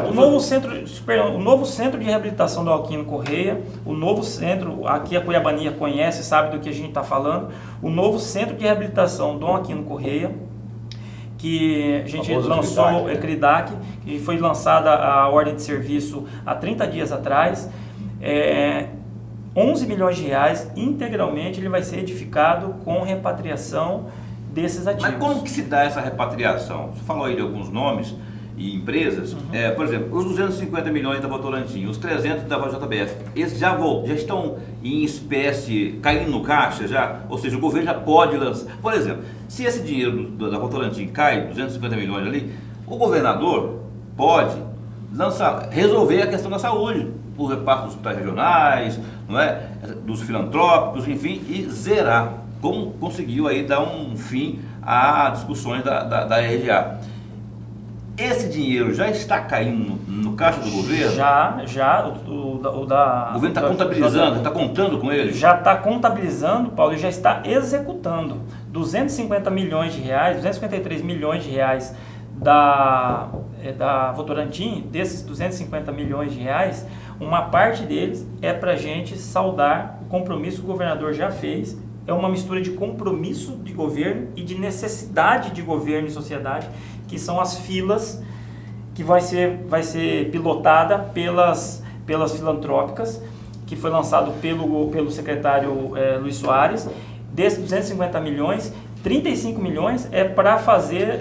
o novo centro de reabilitação do Alquino Correia, o novo centro, aqui a Cuiabania conhece, sabe do que a gente está falando, o novo centro de reabilitação do Alquino Correia, que a gente lançou, CRIDAC, que foi lançada a ordem de serviço há 30 dias atrás, 11 milhões de reais, integralmente ele vai ser edificado com repatriação desses ativos. Mas como que se dá essa repatriação? Você falou aí de alguns nomes e empresas, por exemplo, os 250 milhões da Votorantim, os 300 da JBS, esses já estão em espécie, caindo no caixa já? Ou seja, o governo já pode lançar. Por exemplo, se esse dinheiro da Votorantim cai, 250 milhões ali, o governador pode resolver a questão da saúde, o reparto dos hospitais regionais, não é? Dos filantrópicos, enfim, e zerar. Como conseguiu aí dar um fim a discussões da RGA. Esse dinheiro já está caindo no caixa do governo? Já. O governo está contabilizando, está contando com ele? Já está contabilizando, Paulo, e já está executando. 250 milhões de reais, 253 milhões de reais da Votorantim, desses 250 milhões de reais, uma parte deles é para a gente saldar o compromisso que o governador já fez. É uma mistura de compromisso de governo e de necessidade de governo e sociedade, que são as filas que vai ser pilotada pelas filantrópicas, que foi lançado pelo secretário Luiz Soares. Desses 250 milhões, 35 milhões é para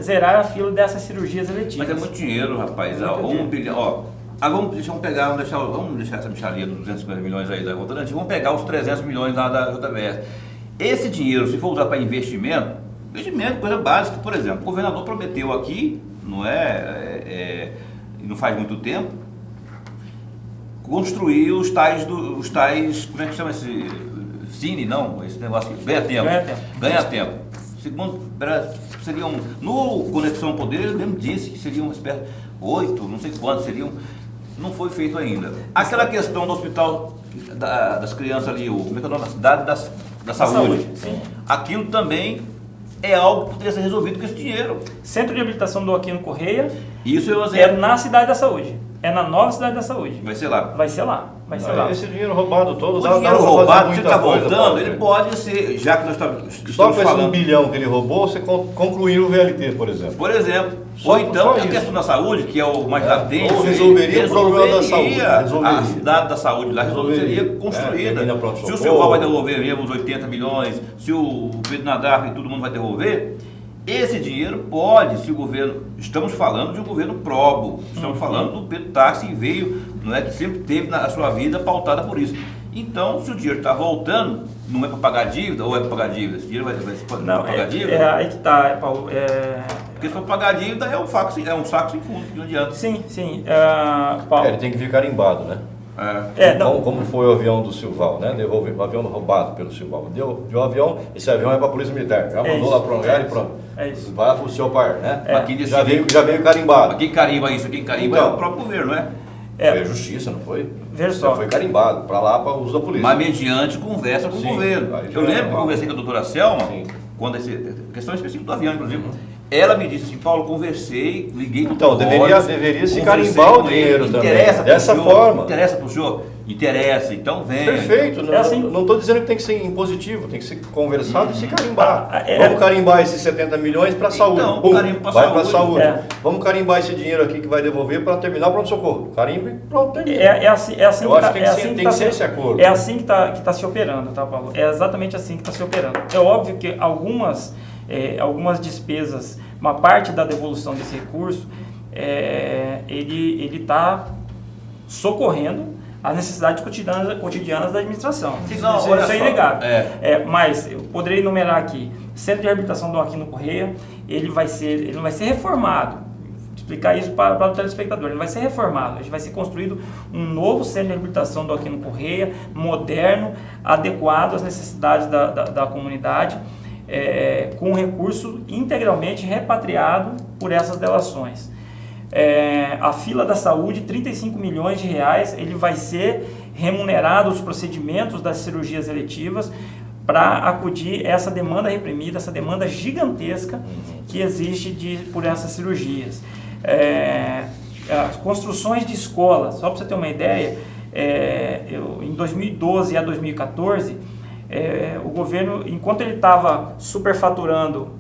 zerar a fila dessas cirurgias eletivas. Mas é muito dinheiro, rapaz. Um bilhão. Vamos deixar essa micharia dos 250 milhões aí da Votorantim, vamos pegar os 300 milhões lá da JBS. Esse dinheiro, se for usar para investimento, coisa básica, por exemplo, o governador prometeu aqui, não faz muito tempo, construir os tais, como é que chama esse negócio aqui, ganha tempo. Segundo, no Conexão Poder, ele mesmo disse que seriam uma espécie, 8, não sei quantos seriam, não foi feito ainda. Aquela questão do hospital das crianças ali, como é que é o nome? A cidade da saúde. Sim. Aquilo também é algo que poderia ser resolvido com esse dinheiro. Centro de reabilitação do Alquino Correia Isso é na cidade da saúde. É na nova cidade da saúde. Vai ser lá. Vai ser lá. Esse dinheiro roubado todo, o dinheiro roubado, você está voltando, ele pode ser, já que nós estamos falando... Só com esse 1 bilhão que ele roubou, você concluiu o VLT, por exemplo. Por exemplo. Ou então a questão da saúde, que é o mais latente. Ou resolveria o problema da saúde. A cidade da saúde lá seria construída. Se o Silval vai devolver mesmo os 80 milhões, se o Pedro Nadaf e todo mundo vai devolver, esse dinheiro pode, se o governo... Estamos falando de um governo probo, estamos falando do Pedro Táxi, que veio, que sempre teve na sua vida pautada por isso. Então, se o dinheiro está voltando, não é para pagar dívida ou é para pagar dívida? Esse dinheiro vai para pagar dívida? Aí que está, Paulo. Porque se for pagar dívida é um saco sem fundo, não adianta. Sim. Paulo. Ele tem que vir carimbado, né? Como foi o avião do Silval, né? Devolveu o avião roubado pelo Silval. Deu o avião, esse avião é para a Polícia Militar. Já mandou lá para um lugar e pronto. É isso. Vai lá para o seu par, né? Já veio carimbado. Quem carimba isso? Quem carimba é o próprio governo, né? Foi a justiça, não foi? Veja só. Foi carimbado, para lá, para o uso da polícia. Mas mediante conversa com o governo. Eu lembro que eu conversei com a doutora Selma, quando a questão específica do avião, inclusive, Ela me disse assim, Paulo, conversei, liguei com Então, deveria se carimbar o dinheiro também. Dessa forma. Interessa para o senhor? Interessa, então vem. Perfeito, não estou dizendo que tem que ser impositivo, tem que ser conversado e se carimbar. Vamos carimbar esses 70 milhões para a saúde. Então, vai para a saúde. Vamos carimbar esse dinheiro aqui que vai devolver para terminar o pronto-socorro. Carimba e pronto, termina. Eu acho que tem que ser esse acordo. É assim que tá se operando, tá, Paulo? É exatamente assim que está se operando. É óbvio que algumas despesas, uma parte da devolução desse recurso, ele está socorrendo as necessidades cotidianas da administração. Isso é inegável. Mas eu poderia enumerar aqui: Centro de Reabilitação do Aquino Correia, ele não vai ser reformado. Vou explicar isso para o telespectador. Ele não vai ser reformado. Vai ser construído um novo Centro de Reabilitação do Aquino Correia, moderno, adequado às necessidades da comunidade, com recurso integralmente repatriado por essas delações. A fila da saúde, 35 milhões de reais, ele vai ser remunerado os procedimentos das cirurgias eletivas para acudir essa demanda reprimida, essa demanda gigantesca que existe por essas cirurgias. As construções de escolas, só para você ter uma ideia, em 2012 a 2014, o governo, enquanto ele estava superfaturando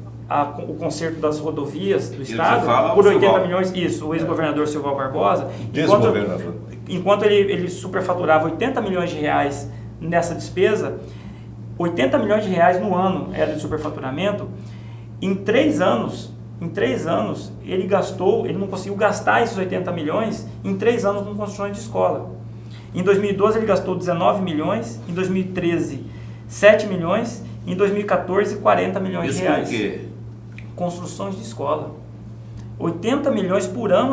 o conserto das rodovias do estado por 80 milhões, o ex-governador Silval Barbosa, enquanto ele superfaturava 80 milhões de reais nessa despesa, 80 milhões de reais no ano era de superfaturamento. Em 3 anos, ele não conseguiu gastar esses 80 milhões em 3 anos com construções de escola. Em 2012 ele gastou 19 milhões, em 2013 7 milhões, em 2014 40 milhões de reais. Isso por quê? Construções de escola. 80 milhões por ano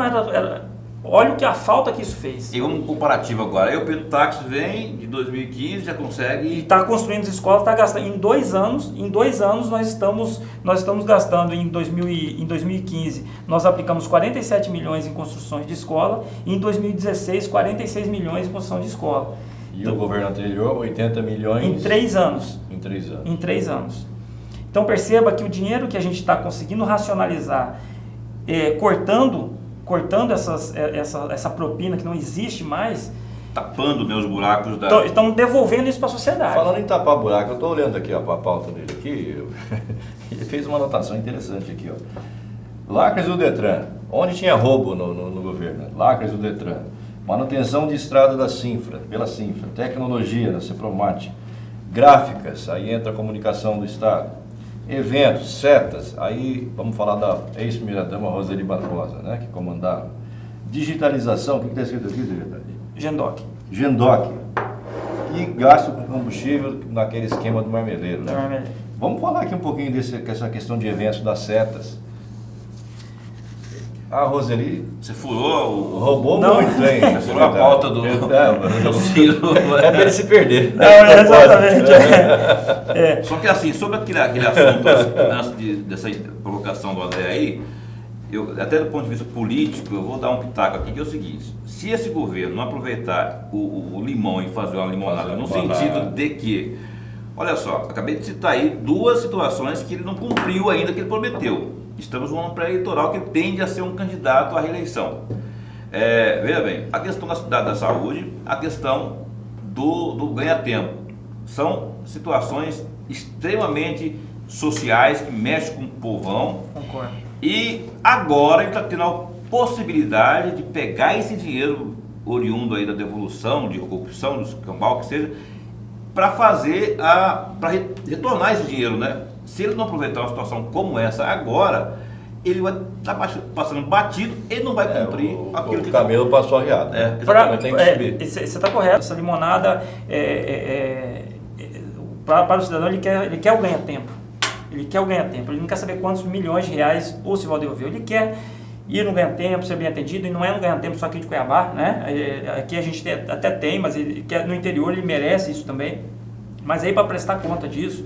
olha a falta que isso fez. E um comparativo agora. Aí o Pedro Táxi vem de 2015, já consegue. E está construindo as escolas, está gastando. Em 2 anos nós estamos gastando. Em 2015 nós aplicamos 47 milhões em construções de escola. E em 2016, 46 milhões em construção de escola. E o governo anterior, 80 milhões. Em 3 anos. Em 3 anos. Então perceba que o dinheiro que a gente está conseguindo racionalizar, cortando essa propina que não existe mais, tapando os buracos da... Estão devolvendo isso para a sociedade. Falando em tapar buraco, eu estou olhando aqui a pauta dele aqui, ele fez uma anotação interessante aqui, ó. Lacres do Detran, onde tinha roubo no governo, Lacres do Detran, manutenção de estrada pela Sinfra, tecnologia da Cepromate, gráficas, aí entra a comunicação do Estado, eventos, setas, aí vamos falar da ex-primeira-dama Roseli Barbosa, né, que comandava. Digitalização, o que está escrito aqui, secretário? Gendoc. E gasto com combustível naquele esquema do marmeleiro, né? Vamos falar aqui um pouquinho dessa questão de eventos das setas. A Roseli... Você furou roubou muito, hein? Você furou a pauta do Ciro. É para ele se perder. Não, exatamente. Só que assim, sobre aquele assunto, antes dessa provocação do André aí, até do ponto de vista político, eu vou dar um pitaco aqui, que é o seguinte: se esse governo não aproveitar o limão e fazer uma limonada, no sentido de que, olha só, acabei de citar aí 2 situações que ele não cumpriu ainda, que ele prometeu. Estamos num ano pré-eleitoral que tende a ser um candidato à reeleição. Veja bem, a questão da saúde, a questão do ganha-tempo, são situações extremamente sociais que mexem com o povão. Concordo. E agora ele está tendo a possibilidade de pegar esse dinheiro oriundo aí da devolução, de corrupção, do cambal, que seja, para para retornar esse dinheiro, né? Se ele não aproveitar uma situação como essa agora, ele vai estar passando batido e não vai cumprir aquilo que... O camelo passou arriado. Tem que subir. Você está correto. Essa limonada, para o cidadão, ele quer o ganha-tempo. Ele quer o ganha-tempo. Ele não quer saber quantos milhões de reais o Silval devolveu. Ele quer ir no ganha-tempo, ser bem atendido, e não é no ganha-tempo só aqui de Cuiabá, né? Aqui a gente até tem, mas no interior ele merece isso também. Mas aí, para prestar conta disso,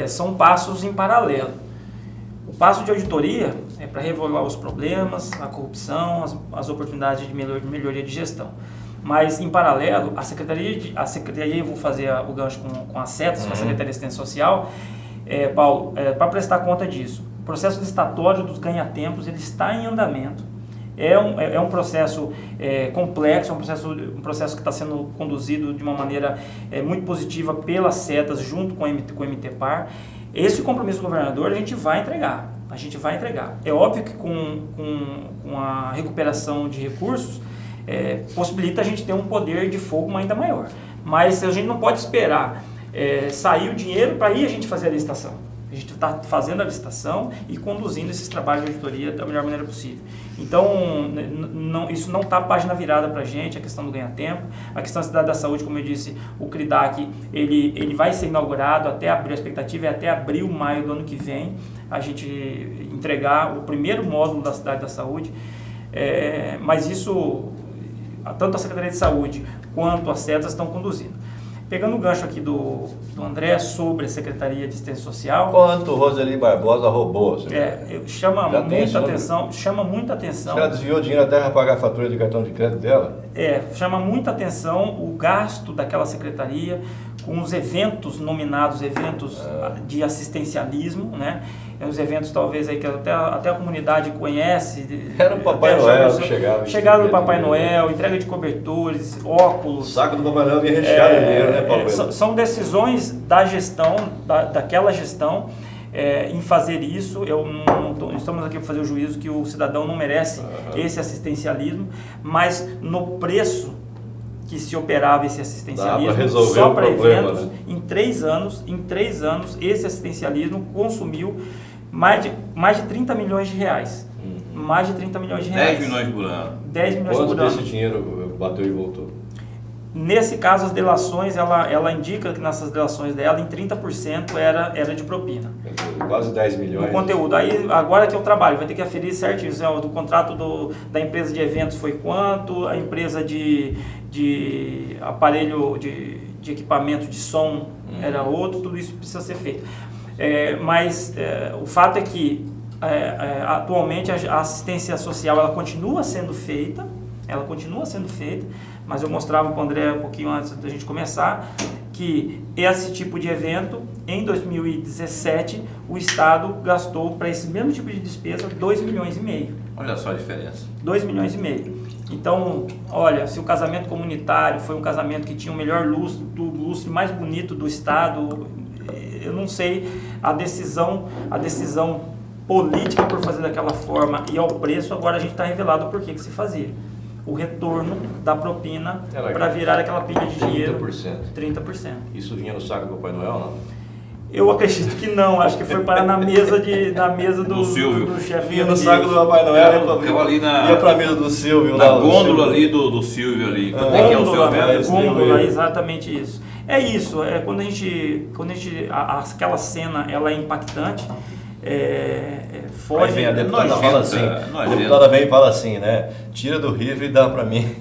são passos em paralelo. O passo de auditoria é para revelar os problemas, a corrupção, as oportunidades de melhoria de gestão. Mas, em paralelo, a Secretaria, eu vou fazer o gancho com as setas, com a Secretaria de Assistência Social, Paulo, para prestar conta disso. processo licitatório dos ganha-tempos, ele está em andamento. É um processo complexo, um processo que está sendo conduzido de uma maneira muito positiva pelas setas, junto com o MTPAR. Esse compromisso do governador a gente vai entregar. É óbvio que com a recuperação de recursos, possibilita a gente ter um poder de fogo ainda maior. Mas a gente não pode esperar sair o dinheiro para ir a gente fazer a licitação. A gente está fazendo a licitação e conduzindo esses trabalhos de auditoria da melhor maneira possível. Então, isso não está página virada para a gente, a questão do ganha-tempo. A questão da cidade da saúde, como eu disse, o CRIDAC, ele vai ser inaugurado até abril, a expectativa é até abril, maio do ano que vem, a gente entregar o primeiro módulo da cidade da saúde. Mas isso, tanto a Secretaria de Saúde quanto as setas estão conduzindo. Pegando o gancho aqui do André sobre a Secretaria de Assistência Social... Quanto Roseli Barbosa roubou? Chama muita atenção... Ela desviou dinheiro até para pagar a fatura de cartão de crédito dela? Chama muita atenção o gasto daquela secretaria com os eventos nominados, eventos de assistencialismo, né? Os eventos talvez aí que até a comunidade conhece. Era o Papai Noel que chegava. Chegada do Papai Noel, entrega de cobertores, óculos. O saco do Papai Noel vinha recheado de dinheiro, né, Paulo? São decisões da gestão, daquela gestão, em fazer isso. Estamos aqui para fazer o juízo que o cidadão não merece esse assistencialismo, mas no preço que se operava esse assistencialismo só para eventos, né? Em 3 anos, esse assistencialismo consumiu mais de 30 milhões de reais. Mais de 30 milhões de reais. 10 milhões por ano. 10 milhões por ano. Quanto desse dinheiro bateu e voltou? Nesse caso, as delações, ela indica que nessas delações dela, em 30% era de propina. Quase 10 milhões. No conteúdo. Aí, agora que eu trabalho, vai ter que aferir certinho. Do contrato da empresa de eventos foi quanto, a empresa de aparelho, de equipamento de som era outro, tudo isso precisa ser feito. Mas o fato é que, atualmente, a assistência social ela continua sendo feita, mas eu mostrava para o André um pouquinho antes da gente começar que esse tipo de evento, em 2017, o Estado gastou para esse mesmo tipo de despesa 2,5 milhões. Olha só a diferença. 2,5 milhões. Então, olha, se o casamento comunitário foi um casamento que tinha o melhor lustre mais bonito do Estado, eu não sei a decisão política por fazer daquela forma e ao preço, agora a gente está revelado por que se fazia. O retorno da propina para virar aquela pilha de dinheiro. 30%. Isso vinha no saco do Papai Noel, não? Eu acredito que não, acho que foi para na mesa do Silvio. Do chefe. Vinha no saco do Papai Noel, ia para a mesa do Silvio. Na gôndola ali do Silvio ali. Quanto é que é o seu mesmo? Gôndola, exatamente isso. É isso, quando a gente aquela cena ela é impactante. Foge. Aí vem a deputada fala vem e fala assim, né? Tira do RIF e dá para mim.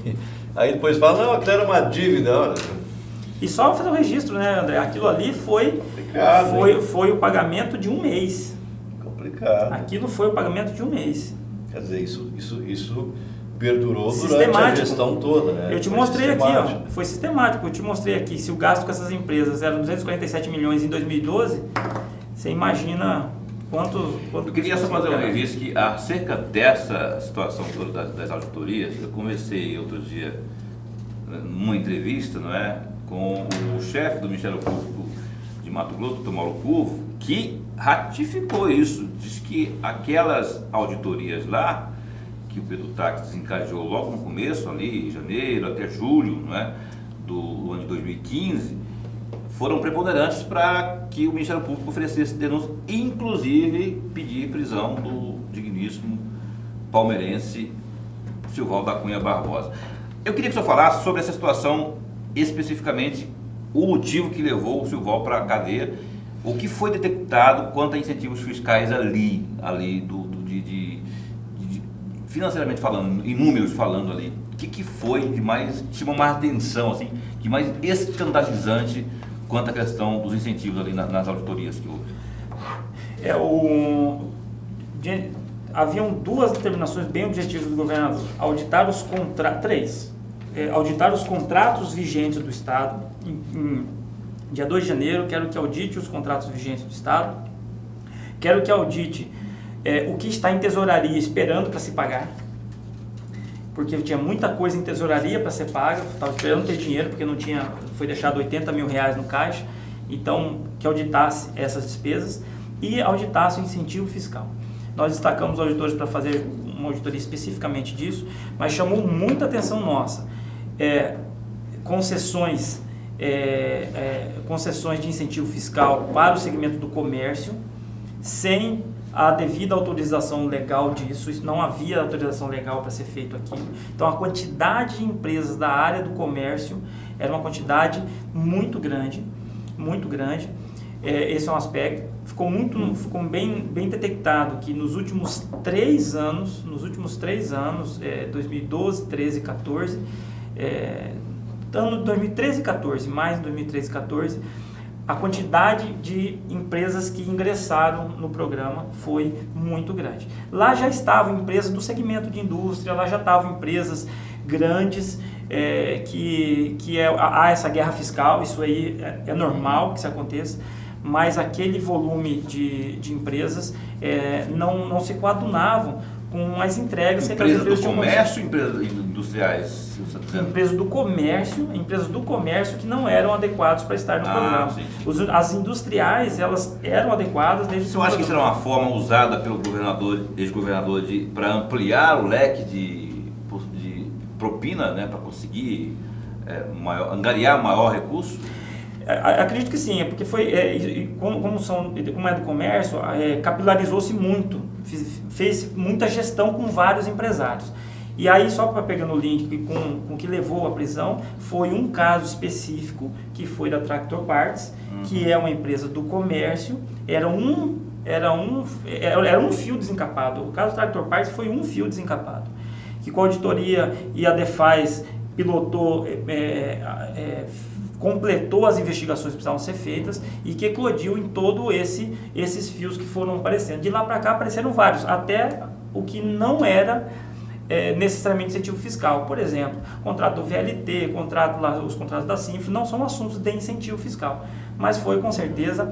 Aí depois fala, não, aquilo era uma dívida. Olha. E só fazer o registro, né, André? Aquilo ali foi o pagamento de um mês. Complicado. Aquilo foi o pagamento de um mês. Quer dizer, isso perdurou durante a gestão toda, né? Eu te mostrei aqui, ó. Foi sistemático. Eu te mostrei aqui. Se o gasto com essas empresas era 247 milhões em 2012, você imagina quanto eu queria só fazer um registro que acerca dessa situação toda das auditorias, eu conversei outro dia numa entrevista, não é, com o chefe do Ministério Público de Mato Grosso, Dr. Mauro Curvo, que ratificou isso, disse que aquelas auditorias lá, que o Pedro Táxi desencadeou logo no começo, ali, em janeiro até julho, não é, do ano de 2015, foram preponderantes para que o Ministério Público oferecesse denúncia, inclusive pedir prisão do digníssimo palmeirense Silval da Cunha Barbosa. Eu queria que o senhor falasse sobre essa situação, especificamente o motivo que levou o Silval para a cadeia, o que foi detectado quanto a incentivos fiscais ali financeiramente falando, em números falando ali, o que foi de mais, chamou mais atenção, assim, que mais escandalizante quanto à questão dos incentivos ali nas auditorias que houve? Haviam 2 determinações bem objetivas do governador. Auditar os contratos vigentes do Estado. Em dia 2 de janeiro, quero que audite os contratos vigentes do Estado. Quero que audite o que está em tesouraria esperando para se pagar, porque tinha muita coisa em tesouraria para ser paga, estava esperando ter dinheiro, porque não tinha, foi deixado 80 mil reais no caixa, então que auditasse essas despesas e auditasse o incentivo fiscal. Nós destacamos auditores para fazer uma auditoria especificamente disso, mas chamou muita atenção nossa. Concessões de incentivo fiscal para o segmento do comércio, sem a devida autorização legal disso, não havia autorização legal para ser feito aquilo. Então, a quantidade de empresas da área do comércio era uma quantidade muito grande, muito grande. Esse é um aspecto. Ficou bem detectado que nos últimos 3 anos, 2012, 13 e 14, ano de 2013 e 14, mais 2013 e 14, a quantidade de empresas que ingressaram no programa foi muito grande. Lá já estavam empresas do segmento de indústria, lá já estavam empresas grandes, há essa guerra fiscal, isso aí é normal que isso aconteça, mas aquele volume de empresas não se coadunavam com as entregas. Empresas do comércio, empresas industriais? Empresas do comércio que não eram adequadas para estar no programa. Sim. As industriais, elas eram adequadas desde Você acha que isso era uma forma usada pelo ex-governador para ampliar o leque de propina, né, para conseguir angariar maior recurso? Acredito que sim, porque como é do comércio, capilarizou-se muito, fez muita gestão com vários empresários. E aí, só para pegar no link com o que levou à prisão, foi um caso específico, que foi da Tractor Parts, que é uma empresa do comércio, era um fio desencapado. O caso do Tractor Parts foi um fio desencapado, que com a auditoria e a Defaz pilotou, completou as investigações que precisavam ser feitas e que eclodiu em todo esses fios que foram aparecendo. De lá para cá apareceram vários, até o que não era necessariamente incentivo fiscal. Por exemplo, contrato do VLT, os contratos da Sinf não são assuntos de incentivo fiscal, mas foi com certeza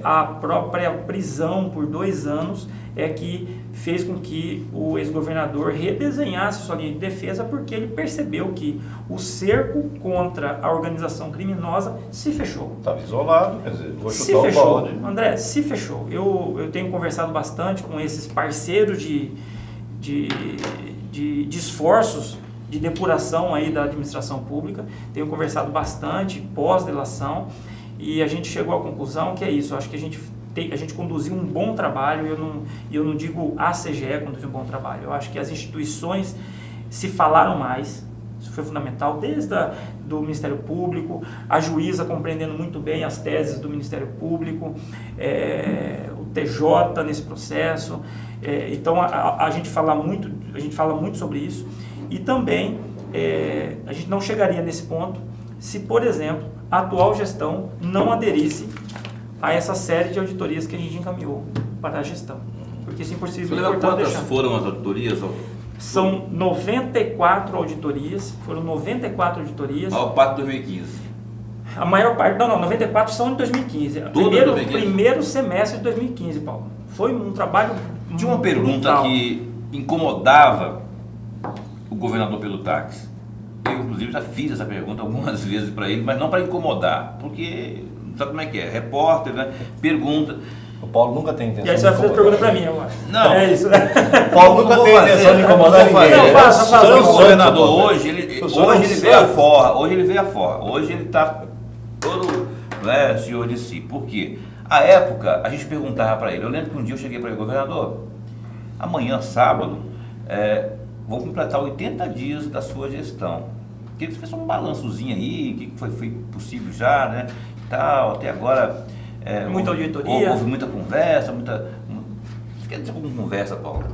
a própria prisão por 2 anos que fez com que o ex-governador redesenhasse sua linha de defesa, porque ele percebeu que o cerco contra a organização criminosa se fechou. Estava isolado, quer dizer, vou se chutar fechou, o balde. André, se fechou. Eu tenho conversado bastante com esses parceiros de esforços de depuração aí da administração pública, tenho conversado bastante pós-delação, e a gente chegou à conclusão que é isso. Eu acho que a gente conduziu um bom trabalho. Eu não digo a CGE conduziu um bom trabalho, eu acho que as instituições se falaram mais, isso foi fundamental, desde do Ministério Público, a juíza compreendendo muito bem as teses do Ministério Público, o TJ nesse processo. Então a gente fala muito sobre isso, e também a gente não chegaria nesse ponto se, por exemplo, a atual gestão não aderisse a essa série de auditorias que a gente encaminhou para a gestão, porque isso é impossível. Você lembra quantas foram as auditorias? São 94 auditorias, foram 94 auditorias. A maior parte de 2015. A maior parte, não, 94 são de 2015. Primeiro semestre de 2015, Paulo. Foi um trabalho. Tinha uma pergunta que incomodava o governador pelo táxi. Eu, inclusive, já fiz essa pergunta algumas vezes para ele, mas não para incomodar, porque sabe como é que é? Repórter, né? Pergunta. O Paulo nunca tem intenção de incomodar. E aí você vai fazer pergunta para mim, eu acho. Não. É isso. O Paulo nunca tem intenção de incomodar ninguém. Não, faça. O governador hoje ele veio a forra. Hoje ele está todo, né, senhor de si. Por quê? À época, a gente perguntava para ele. Eu lembro que um dia eu cheguei para ele, governador, amanhã, sábado, vou completar 80 dias da sua gestão. Queria que você fizesse um balançozinho aí, o que foi possível já, né? Tal, até agora. Muita auditoria. Houve muita conversa, Você quer dizer com conversa, Paulo?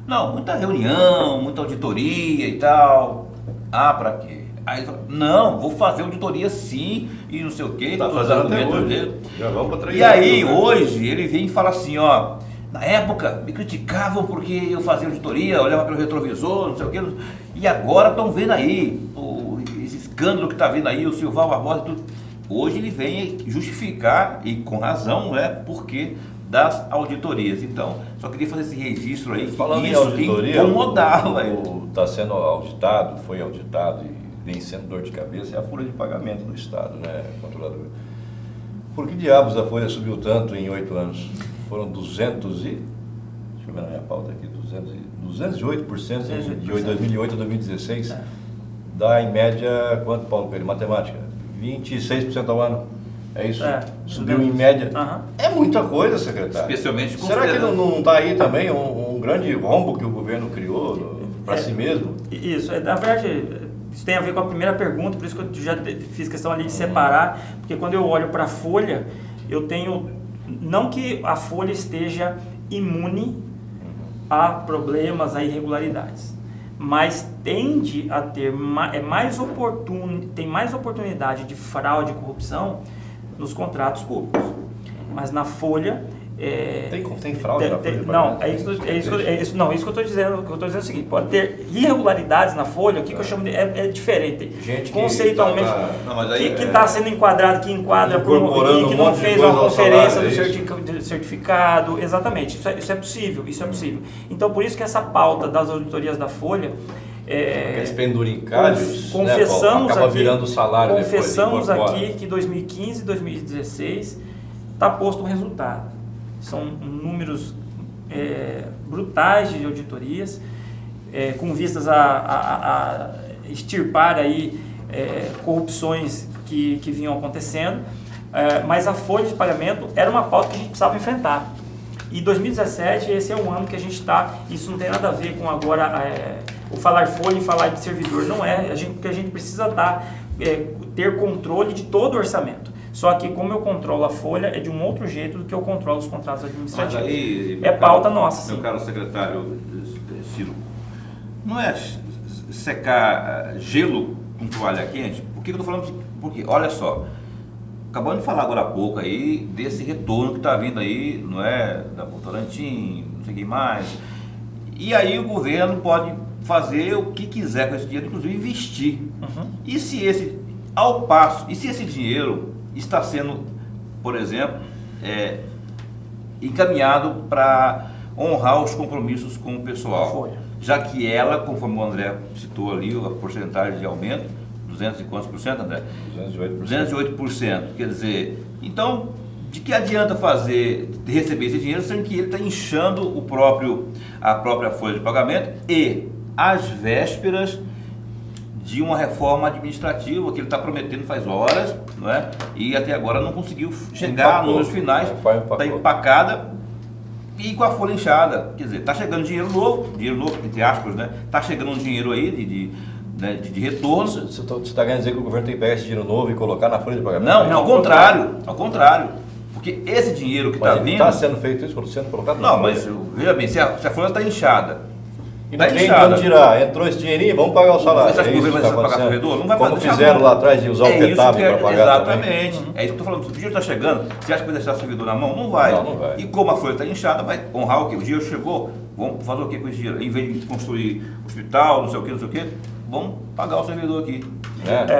Não, muita reunião, muita auditoria e tal. Ah, pra quê? Aí ele falou, não, vou fazer auditoria sim, e não sei o quê. Tá fazendo até hoje. Já vamos para 3 E aí, hoje, ele vem e fala assim, ó, na época me criticavam porque eu fazia auditoria, olhava pelo retrovisor, não sei o quê, e agora estão vendo aí, esse escândalo que está vindo aí, o Silval Barbosa e tudo. Hoje ele vem justificar, e com razão, porque das auditorias. Então, só queria fazer esse registro aí, Falando em isso auditoria, incomodava. está sendo auditado, foi auditado e vem sendo dor de cabeça, é a folha de pagamento do Estado, né, controlador? Por que diabos a folha subiu tanto em 8 anos? Foram 200 e... Deixa eu ver na minha pauta aqui, 208% de 2008 a 2016. Dá em média, quanto, Paulo Coelho? Matemática? 26% ao ano. É isso? Subiu em média. É muita coisa, secretário. Especialmente Será que não está aí também um grande rombo que o governo criou para si mesmo? Isso, na verdade, isso tem a ver com a primeira pergunta, por isso que eu já fiz questão ali de separar, porque quando eu olho para a folha, eu tenho, não que a folha esteja imune a problemas, a irregularidades, mas tende a ter tem mais oportunidade de fraude e corrupção nos contratos públicos. Mas na folha... Tem fraude na folha? Não, isso que eu estou dizendo. O que eu estou dizendo é o seguinte: pode ter irregularidades na folha, o que eu chamo de... É diferente. Gente conceitualmente, que está sendo enquadrado, que enquadra, que não fez uma conferência do certificado. Exatamente, isso é possível, Então, por isso que essa pauta das auditorias da folha... Aqueles penduricalhos, confessamos, né, acaba virando salário confessamos aqui que 2015 e 2016 está posto o resultado. São números brutais de auditorias, com vistas a extirpar aí corrupções que vinham acontecendo, mas a folha de pagamento era uma pauta que a gente precisava enfrentar. E 2017, esse é o ano que a gente está, isso não tem nada a ver com agora o falar folha e falar de servidor, não é, porque a gente precisa ter controle de todo o orçamento. Só que como eu controlo a folha, é de um outro jeito do que eu controlo os contratos administrativos. Mas aí, pauta nossa, meu caro secretário Ciro, não é secar gelo com toalha quente? Por que eu estou falando? Porque, olha só, acabamos de falar agora há pouco aí desse retorno que está vindo aí, não é? Da Votorantim, não sei quem mais. E aí o governo pode fazer o que quiser com esse dinheiro, inclusive investir. E se esse dinheiro está sendo, por exemplo, encaminhado para honrar os compromissos com o pessoal, já que ela, conforme o André citou ali, a porcentagem de aumento, 200 e quantos por cento, André? 208%. Quer dizer, então, de que adianta receber esse dinheiro, sendo que ele está inchando a própria folha de pagamento e às vésperas de uma reforma administrativa que ele está prometendo faz horas, não é? E até agora não conseguiu chegar nos finais, está empacada e com a folha inchada. Quer dizer, está chegando dinheiro novo, entre aspas, né? Está chegando um dinheiro aí de retorno. Você está querendo dizer que o governo tem que pegar esse dinheiro novo e colocar na folha de pagamento? Não, ao contrário. Porque esse dinheiro que está vindo... está sendo feito isso, sendo colocado na folha? Não, mas veja bem, se a folha está inchada, e não tem como tirar, entrou esse dinheirinho, vamos pagar o salário. Você acha que o governo vai pagar o servidor? Não vai Como fizeram lá atrás de usar o PETAB para pagar exatamente. Também. É isso que eu estou falando. Se o dinheiro está chegando, você acha que vai deixar o servidor na mão? Não vai. Não vai. E como a folha está inchada, vai honrar o quê? O dinheiro chegou, vamos fazer o quê com esse dinheiro? Em vez de construir hospital, não sei o quê, vamos pagar o servidor aqui.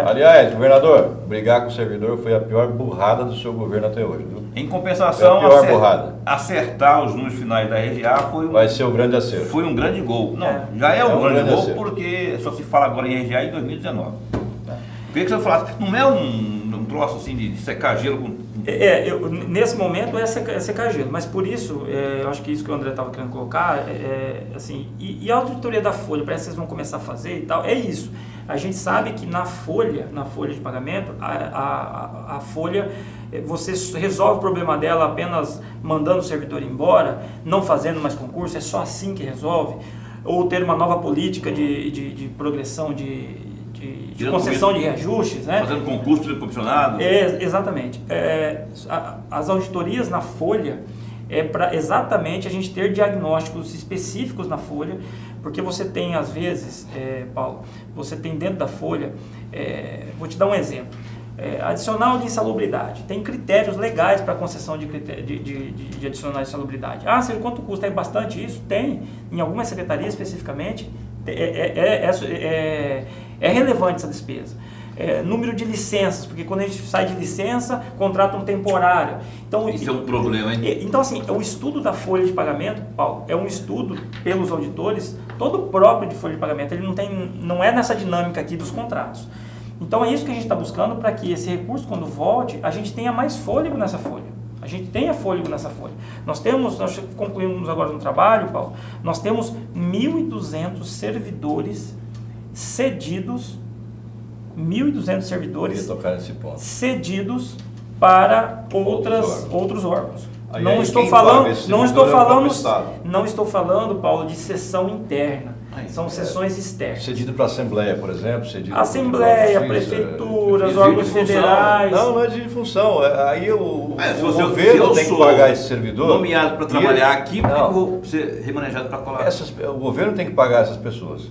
Aliás, governador, brigar com o servidor foi a pior burrada do seu governo até hoje, viu? Em compensação, acertar os números finais da RGA vai ser o grande acerto. Foi um grande gol. Não, já é um grande gol porque só se fala agora em RGA em 2019. Queria que você falasse, não é um troço assim de secar gelo com... Nesse momento é secar gelo, mas por isso, eu acho que isso que o André estava querendo colocar, assim, e a auditoria da folha, parece que vocês vão começar a fazer e tal, é isso. A gente sabe que na folha de pagamento, a folha, você resolve o problema dela apenas mandando o servidor embora, não fazendo mais concurso, é só assim que resolve, ou ter uma nova política de progressão de concessão de reajustes, né? Fazendo concurso de comissionado. Exatamente. As auditorias na folha é para exatamente a gente ter diagnósticos específicos na folha, porque você tem, às vezes, Paulo, você tem dentro da folha, vou te dar um exemplo, adicional de insalubridade, tem critérios legais para concessão de adicional de insalubridade. Sérgio, quanto custa? É bastante isso? Tem, em algumas secretarias especificamente, é relevante essa despesa. número de licenças, porque quando a gente sai de licença, contrata um temporário. Então, Isso é um problema, hein? Então, assim, o estudo da folha de pagamento, Paulo, é um estudo pelos auditores, todo próprio de folha de pagamento, ele não é nessa dinâmica aqui dos contratos. Então, é isso que a gente está buscando para que esse recurso, quando volte, a gente tenha mais fôlego nessa folha. A gente tenha fôlego nessa folha. Nós concluímos agora no trabalho, Paulo, nós temos 1.200 servidores cedidos, 1.200 servidores cedidos para outros órgãos. Aí, não estou falando, Paulo, de sessão interna. São sessões externas. Cedido para a Assembleia, por exemplo. Assembleia, prefeituras, órgãos federais. Não é de função. Aí o governo tem que pagar esse servidor. Nomeado para trabalhar aqui, porque eu vou ser remanejado para colar. O governo tem que pagar essas pessoas,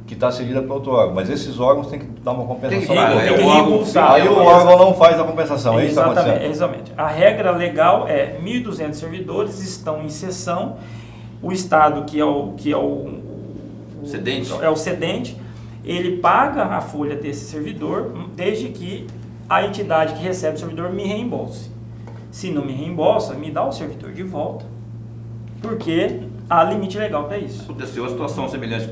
que está cedida para outro órgão. Mas esses órgãos têm que dar uma compensação. Tem que reembolsar. Aí o órgão não faz a compensação. É isso que está acontecendo. Exatamente. A regra legal é 1.200 servidores estão em sessão. O Estado, que é o cedente, ele paga a folha desse servidor, desde que a entidade que recebe o servidor me reembolse. Se não me reembolsa, me dá o servidor de volta, porque há limite legal para isso. Aconteceu uma situação semelhante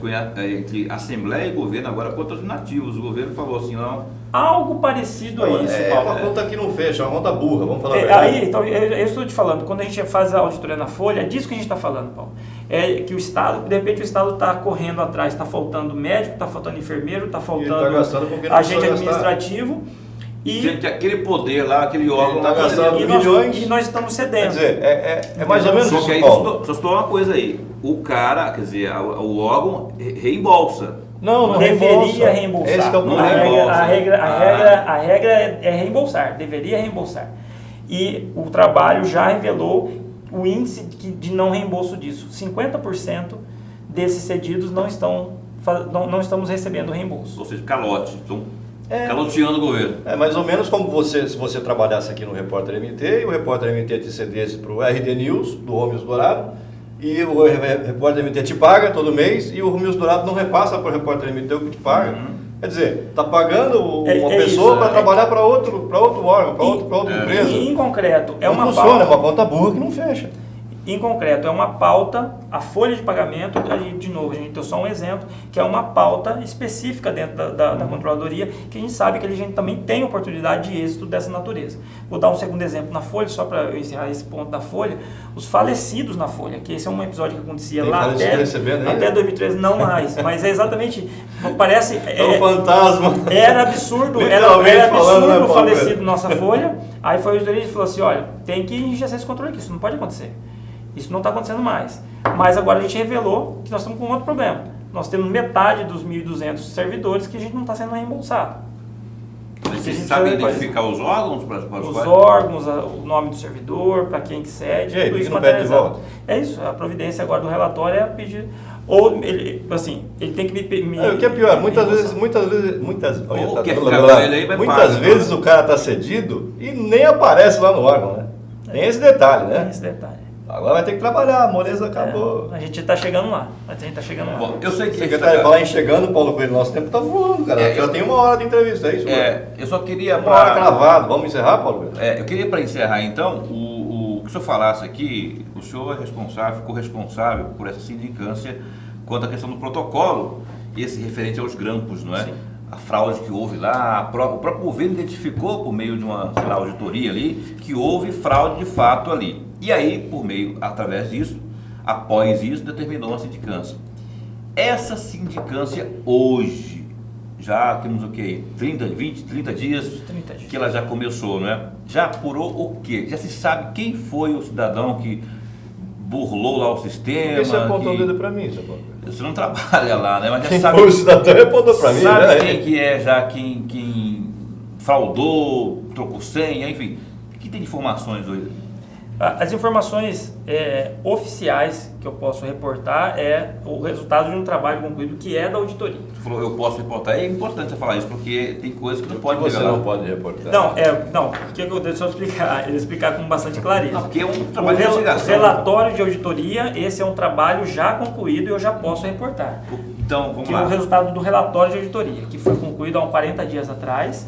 entre Assembleia e governo, agora contra os nativos. O governo falou assim, não... Algo parecido a isso, Paulo. É uma conta que não fecha, é uma conta burra, vamos falar a verdade. Então, eu estou te falando, quando a gente faz a auditoria na folha, é disso que a gente está falando, Paulo. É que o Estado, de repente o Estado está correndo atrás, está faltando médico, está faltando enfermeiro, está faltando agente administrativo. Sendo que aquele poder lá, aquele órgão está gastando milhões. E nós estamos cedendo. Quer dizer, é mais ou menos isso. Só que aí, só estou uma coisa aí. O cara, quer dizer, o órgão reembolsa. Não deveria reembolsar. Esse é o problema. A regra é reembolsar, deveria reembolsar. E o trabalho já revelou o índice de não reembolso disso. 50% desses cedidos não estamos recebendo reembolso. Ou seja, calote. Então, caloteando o governo. É mais ou menos como se você trabalhasse aqui no Repórter MT e o Repórter MT te cedesse para o RD News, do Romeus Dourado, e o Repórter MT te paga todo mês e o Romeus Dourado não repassa para o Repórter MT o que te paga. Quer dizer, está pagando uma pessoa para trabalhar para outro órgão, para outra empresa. Em concreto, não funciona, é uma conta burra que não fecha. Em concreto, é uma pauta, a folha de pagamento, de novo, a gente deu só um exemplo, que é uma pauta específica dentro da controladoria, que a gente sabe que a gente também tem oportunidade de êxito dessa natureza. Vou dar um segundo exemplo na folha, só para eu encerrar esse ponto da folha. Os falecidos na folha, que esse é um episódio que acontecia lá até 2013, não mais, mas é exatamente, parece... É um fantasma. Era absurdo, era absurdo o falecido na nossa folha. Aí foi o gerente e falou assim, olha, tem que enriquecer esse controle aqui, isso não pode acontecer. Isso não está acontecendo mais. Mas agora a gente revelou que nós estamos com outro problema. Nós temos metade dos 1.200 servidores que a gente não está sendo reembolsado. Vocês sabem identificar os órgãos para os órgãos, o nome do servidor, para quem que cede, tudo isso não pede de volta. É isso, a providência agora do relatório é pedir... Ou ele, assim, ele tem que me o que é pior, muitas vezes o cara está cedido e nem aparece lá no órgão, né? Tem esse detalhe, né? Tem esse detalhe. Agora vai ter que trabalhar, a moleza acabou. A gente está chegando lá. Bom, eu sei que... Você quer falar em chegando, Paulo Coelho, nosso tempo está voando, cara. Já tem 1 hora de entrevista, é isso? Eu só queria... 1 hora cravado. Vamos encerrar, Paulo Coelho? Eu queria, para encerrar, então, o que o senhor falasse aqui, o senhor ficou responsável por essa sindicância quanto à questão do protocolo, esse referente aos grampos, não é? Sim. A fraude que houve lá, o próprio governo identificou por meio de uma, auditoria ali, que houve fraude de fato ali. E aí, através disso, após isso, determinou uma sindicância. Essa sindicância hoje, já temos o quê? 30 dias que ela já começou, não é? Já apurou o quê? Já se sabe quem foi o cidadão que burlou lá o sistema. Por que você apontou o dedo para mim, seu Paulo? Você não trabalha lá, né? Mas já quem sabe. Foi o cidadão apontou para mim, sabe, né? Quem que é já quem fraudou, trocou senha, enfim. O que tem de informações hoje? As informações oficiais que eu posso reportar é o resultado de um trabalho concluído que é da auditoria. Você falou, eu posso reportar, é importante você falar isso, porque tem coisas que não pode revelar. Você não pode reportar. Não, porque eu deixo eu explicar com bastante clareza. Não, porque é um trabalho de investigação. O relatório de auditoria, esse é um trabalho já concluído e eu já posso reportar. Então, vamos que lá. é o resultado do relatório de auditoria, que foi concluído há uns 40 dias atrás,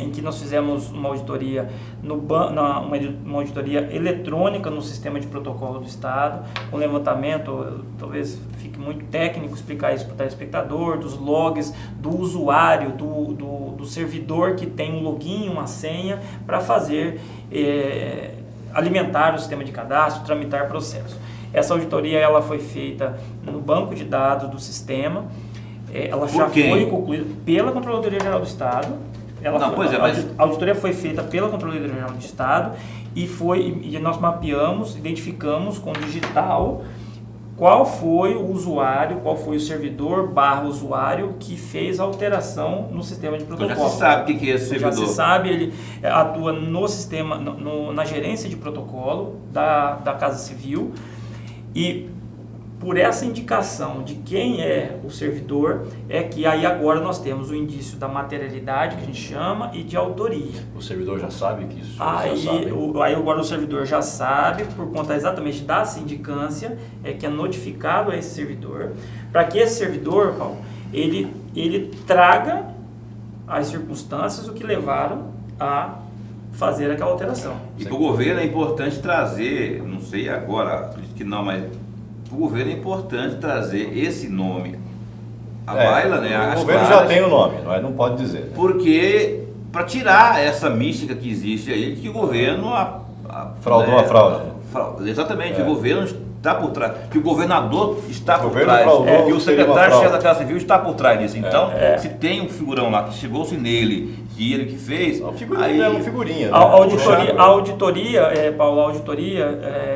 em que nós fizemos uma auditoria, uma auditoria eletrônica no sistema de protocolo do Estado, com levantamento, talvez fique muito técnico explicar isso para o telespectador, dos logs do usuário, do servidor que tem um login, uma senha, para fazer, alimentar o sistema de cadastro, tramitar processo. Essa auditoria ela foi feita no banco de dados do sistema, ela já foi concluída pela Controladoria Geral do Estado. A auditoria foi feita pela Controladoria Geral do Estado e nós mapeamos, identificamos com digital qual foi o usuário, qual foi o servidor / usuário que fez a alteração no sistema de protocolo. Já se sabe o que é esse servidor. Já se sabe, ele atua no sistema, na gerência de protocolo da Casa Civil, e por essa indicação de quem é o servidor, é que aí agora nós temos o indício da materialidade, que a gente chama, e de autoria. O servidor já sabe que isso Aí, já sabe. Aí agora o servidor já sabe, por conta exatamente da sindicância, que é notificado a esse servidor, para que esse servidor, Paulo, ele traga as circunstâncias o que levaram a fazer aquela alteração. E para o governo é importante trazer, não sei agora, acredito que não, mas para o governo é importante trazer esse nome à baila, né? O governo já tem o nome, mas não pode dizer. Né? Porque, para tirar essa mística que existe aí, de que o governo fraudou a fraude. Exatamente, o governo está por trás, que o governador está por governo trás, fraudou, que o secretário-chefe da Casa Civil está por trás disso. Então, se tem um figurão lá que chegou-se nele, que ele que fez, aí é uma figurinha. Né? A auditoria, Paulo,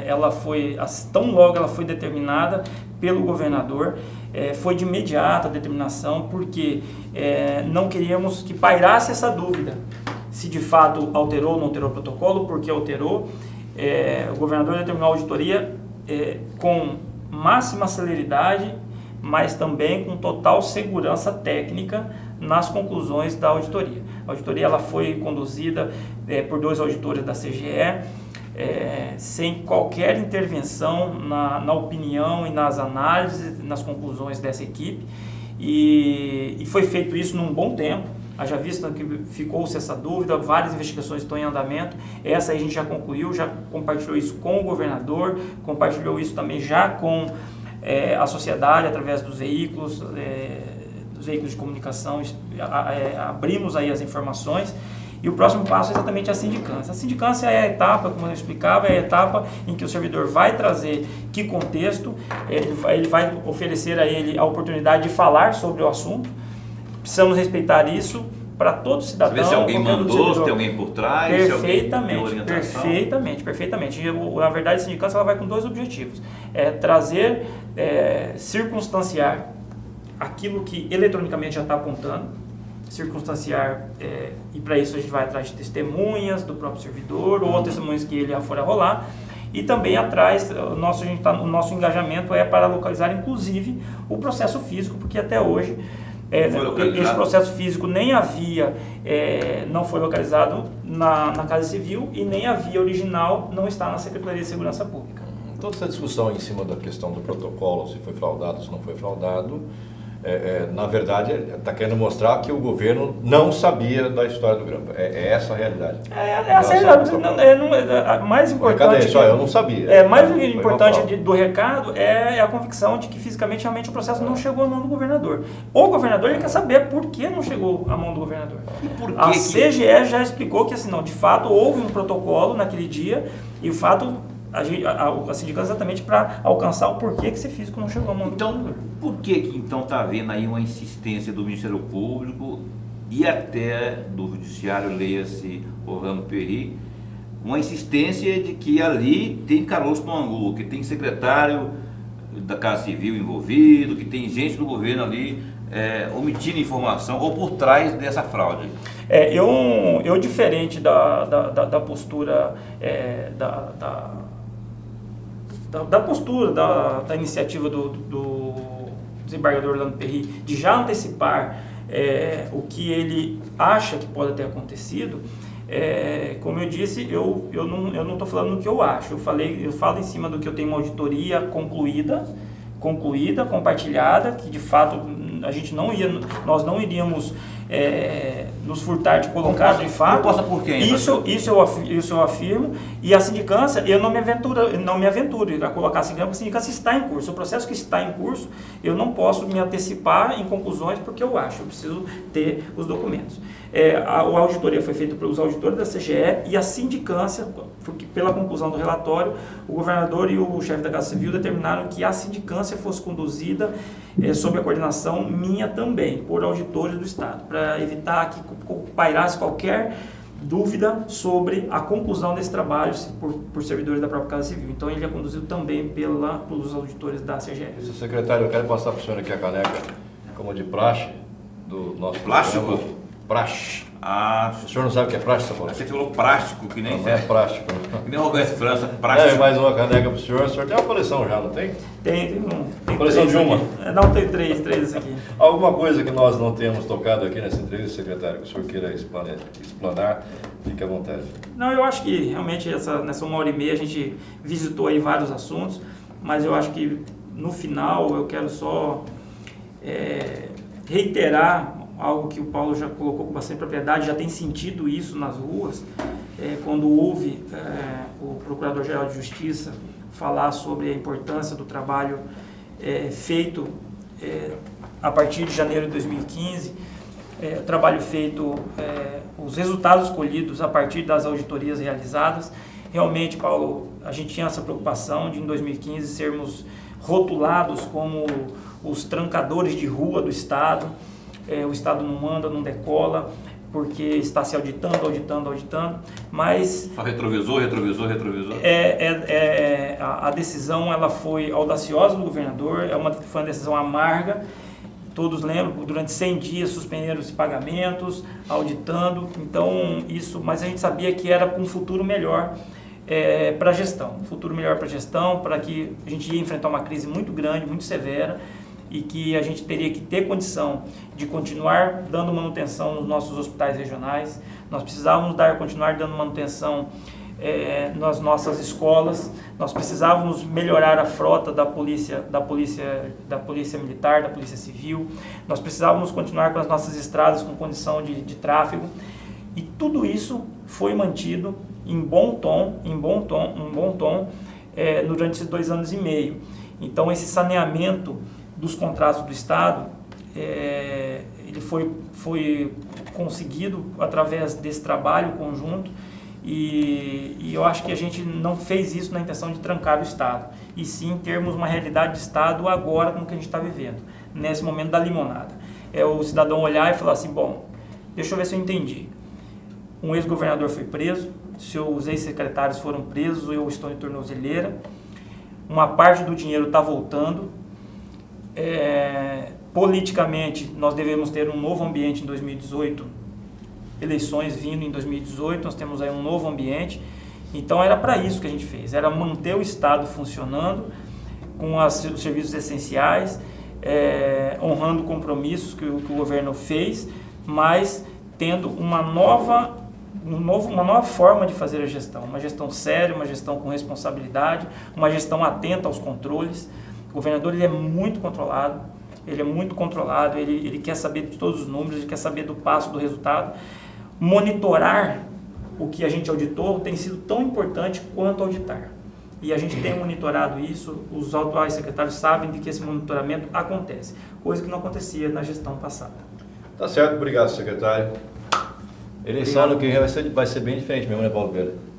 ela foi, tão logo ela foi determinada pelo governador, foi de imediata a determinação, porque não queríamos que pairasse essa dúvida, se de fato alterou ou não alterou o protocolo, porque alterou. O governador determinou a auditoria com máxima celeridade, mas também com total segurança técnica nas conclusões da auditoria. A auditoria ela foi conduzida por 2 auditores da CGE, sem qualquer intervenção na opinião e nas análises, nas conclusões dessa equipe, e foi feito isso num bom tempo. Haja vista que ficou-se essa dúvida, várias investigações estão em andamento, essa aí a gente já concluiu, já compartilhou isso com o governador, compartilhou isso também já com a sociedade, através dos veículos de comunicação, abrimos aí as informações, e o próximo passo é exatamente a sindicância. A sindicância é a etapa, como eu explicava, é a etapa em que o servidor vai trazer que contexto, ele vai oferecer a ele a oportunidade de falar sobre o assunto. Precisamos respeitar isso para todo cidadão. Ver se alguém mandou, se tem alguém por trás, perfeitamente. Na verdade, a sindicância ela vai com 2 objetivos. Trazer, circunstanciar aquilo que eletronicamente já está apontando, e para isso a gente vai atrás de testemunhas do próprio servidor, ou testemunhas que ele for a rolar, e também atrás, o nosso engajamento é para localizar, inclusive, o processo físico, porque até hoje esse processo físico nem havia, não foi localizado na Casa Civil, e nem havia original, não está na Secretaria de Segurança Pública. Toda essa discussão em cima da questão do protocolo, se foi fraudado, se não foi fraudado, na verdade, está querendo mostrar que o governo não sabia da história do grampo. É essa a realidade. Essa é a realidade. Mais importante. Eu não sabia. Mais importante do recado é a convicção de que fisicamente realmente o processo não chegou à mão do governador. O governador ele quer saber por que não chegou à mão do governador. A CGE já explicou que assim, não, de fato houve um protocolo naquele dia, e o fato a sindicância exatamente para alcançar o porquê que esse físico não chegou à mão do governador. Por que então está havendo aí uma insistência do Ministério Público e até do Judiciário, leia-se Orlando Perry, uma insistência de que ali tem caroço no angu, que tem secretário da Casa Civil envolvido, que tem gente do governo ali omitindo informação ou por trás dessa fraude? Eu diferente da postura da postura, da iniciativa do desembargador Orlando Perry, de já antecipar o que ele acha que pode ter acontecido, como eu disse, eu não estou falando no que eu acho, eu falo em cima do que eu tenho uma auditoria concluída, concluída, compartilhada, que de fato nós não iríamos nos furtar de colocar de fato. Proposta por quem? Isso eu afirmo, e a sindicância, eu não me aventuro a colocar a sindicância, porque a sindicância está em curso. O processo que está em curso, eu não posso me antecipar em conclusões, porque eu preciso ter os documentos. A auditoria foi feita pelos auditores da CGE e a sindicância, porque pela conclusão do relatório, o governador e o chefe da Casa Civil determinaram que a sindicância fosse conduzida sob a coordenação minha também, por auditores do Estado, para evitar que pairasse qualquer dúvida sobre a conclusão desse trabalho por servidores da própria Casa Civil. Então ele é conduzido também pelos auditores da CGE. Secretário, eu quero passar para o senhor aqui a caneca como de praxe do nosso plástico? programa. Praxe. Ah, o senhor não sabe o que é praxe, Samuel? você falou plástico, que nem não é plástico. Que nem o Roberto França, plástico. Mais uma caneca para o senhor. O senhor tem uma coleção já, não tem? Tem coleção de uma? Não, tem três aqui. Alguma coisa que nós não temos tocado aqui nessa entrevista, secretário, que o senhor queira explanar, fique à vontade. Não, eu acho que realmente nessa 1h30 a gente visitou aí vários assuntos, mas eu acho que no final eu quero só reiterar algo que o Paulo já colocou com bastante propriedade, já tem sentido isso nas ruas, quando houve o Procurador-Geral de Justiça falar sobre a importância do trabalho feito a partir de janeiro de 2015, trabalho feito, os resultados colhidos a partir das auditorias realizadas. Realmente, Paulo, a gente tinha essa preocupação de em 2015 sermos rotulados como os trancadores de rua do Estado. O Estado não manda, não decola, porque está se auditando, mas... Só retrovisor. A decisão ela foi audaciosa do governador, foi uma decisão amarga, todos lembram, durante 100 dias suspenderam os pagamentos, auditando, então isso, mas a gente sabia que era um futuro melhor para a gestão, para que a gente ia enfrentar uma crise muito grande, muito severa, e que a gente teria que ter condição de continuar dando manutenção nos nossos hospitais regionais, nós precisávamos continuar dando manutenção nas nossas escolas, nós precisávamos melhorar a frota da polícia militar, da polícia civil, nós precisávamos continuar com as nossas estradas com condição de tráfego, e tudo isso foi mantido em bom tom durante esses 2 anos e meio. Então esse saneamento dos contratos do Estado, ele foi conseguido através desse trabalho conjunto, e eu acho que a gente não fez isso na intenção de trancar o Estado, e sim termos uma realidade de Estado agora com o que a gente está vivendo, nesse momento da limonada. O cidadão olhar e falar assim, bom, deixa eu ver se eu entendi. Um ex-governador foi preso, seus ex-secretários foram presos, eu estou em tornozeleira, uma parte do dinheiro está voltando. Politicamente, nós devemos ter um novo ambiente em 2018, eleições vindo em 2018, nós temos aí um novo ambiente, então era para isso que a gente fez, era manter o Estado funcionando com os serviços essenciais, honrando compromissos que o governo fez, mas tendo uma nova forma de fazer a gestão, uma gestão séria, uma gestão com responsabilidade, uma gestão atenta aos controles. O governador ele é muito controlado, ele quer saber de todos os números, ele quer saber do passo, do resultado. Monitorar o que a gente auditou tem sido tão importante quanto auditar. E a gente tem monitorado isso, os atuais secretários sabem de que esse monitoramento acontece, coisa que não acontecia na gestão passada. Tá certo, obrigado, secretário. Eleição ano que vem vai ser bem diferente mesmo, né, Paulo Pedro?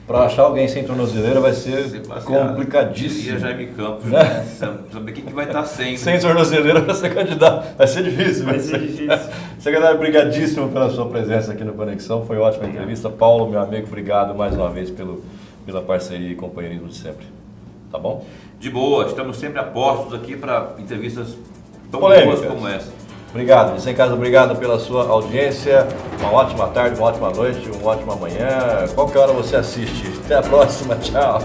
Para achar alguém sem tornozeleira vai ser complicadíssimo. E Jaime Campos, né? Saber quem que vai estar sem. Sem tornozeleira para ser candidato. Vai ser difícil. Vai ser difícil. Secretário, obrigadíssimo pela sua presença aqui no Conexão. Foi ótima entrevista. Paulo, meu amigo, obrigado mais uma vez pela parceria e companheirismo de sempre. Tá bom? De boa, estamos sempre a postos aqui para entrevistas tão polêmicas boas como essa. Obrigado, Vicente Casa, obrigado pela sua audiência. Uma ótima tarde, uma ótima noite, uma ótima manhã. Qualquer hora você assiste. Até a próxima, tchau.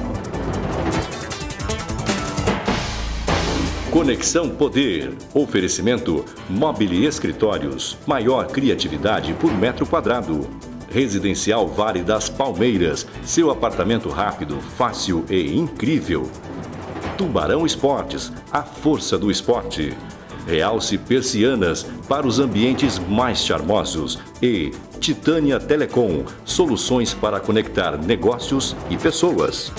Conexão Poder. Oferecimento Mobile Escritórios. Maior criatividade por metro quadrado. Residencial Vale das Palmeiras. Seu apartamento rápido, fácil e incrível. Tubarão Esportes, a força do esporte. Realce Persianas para os ambientes mais charmosos. E Titânia Telecom, soluções para conectar negócios e pessoas.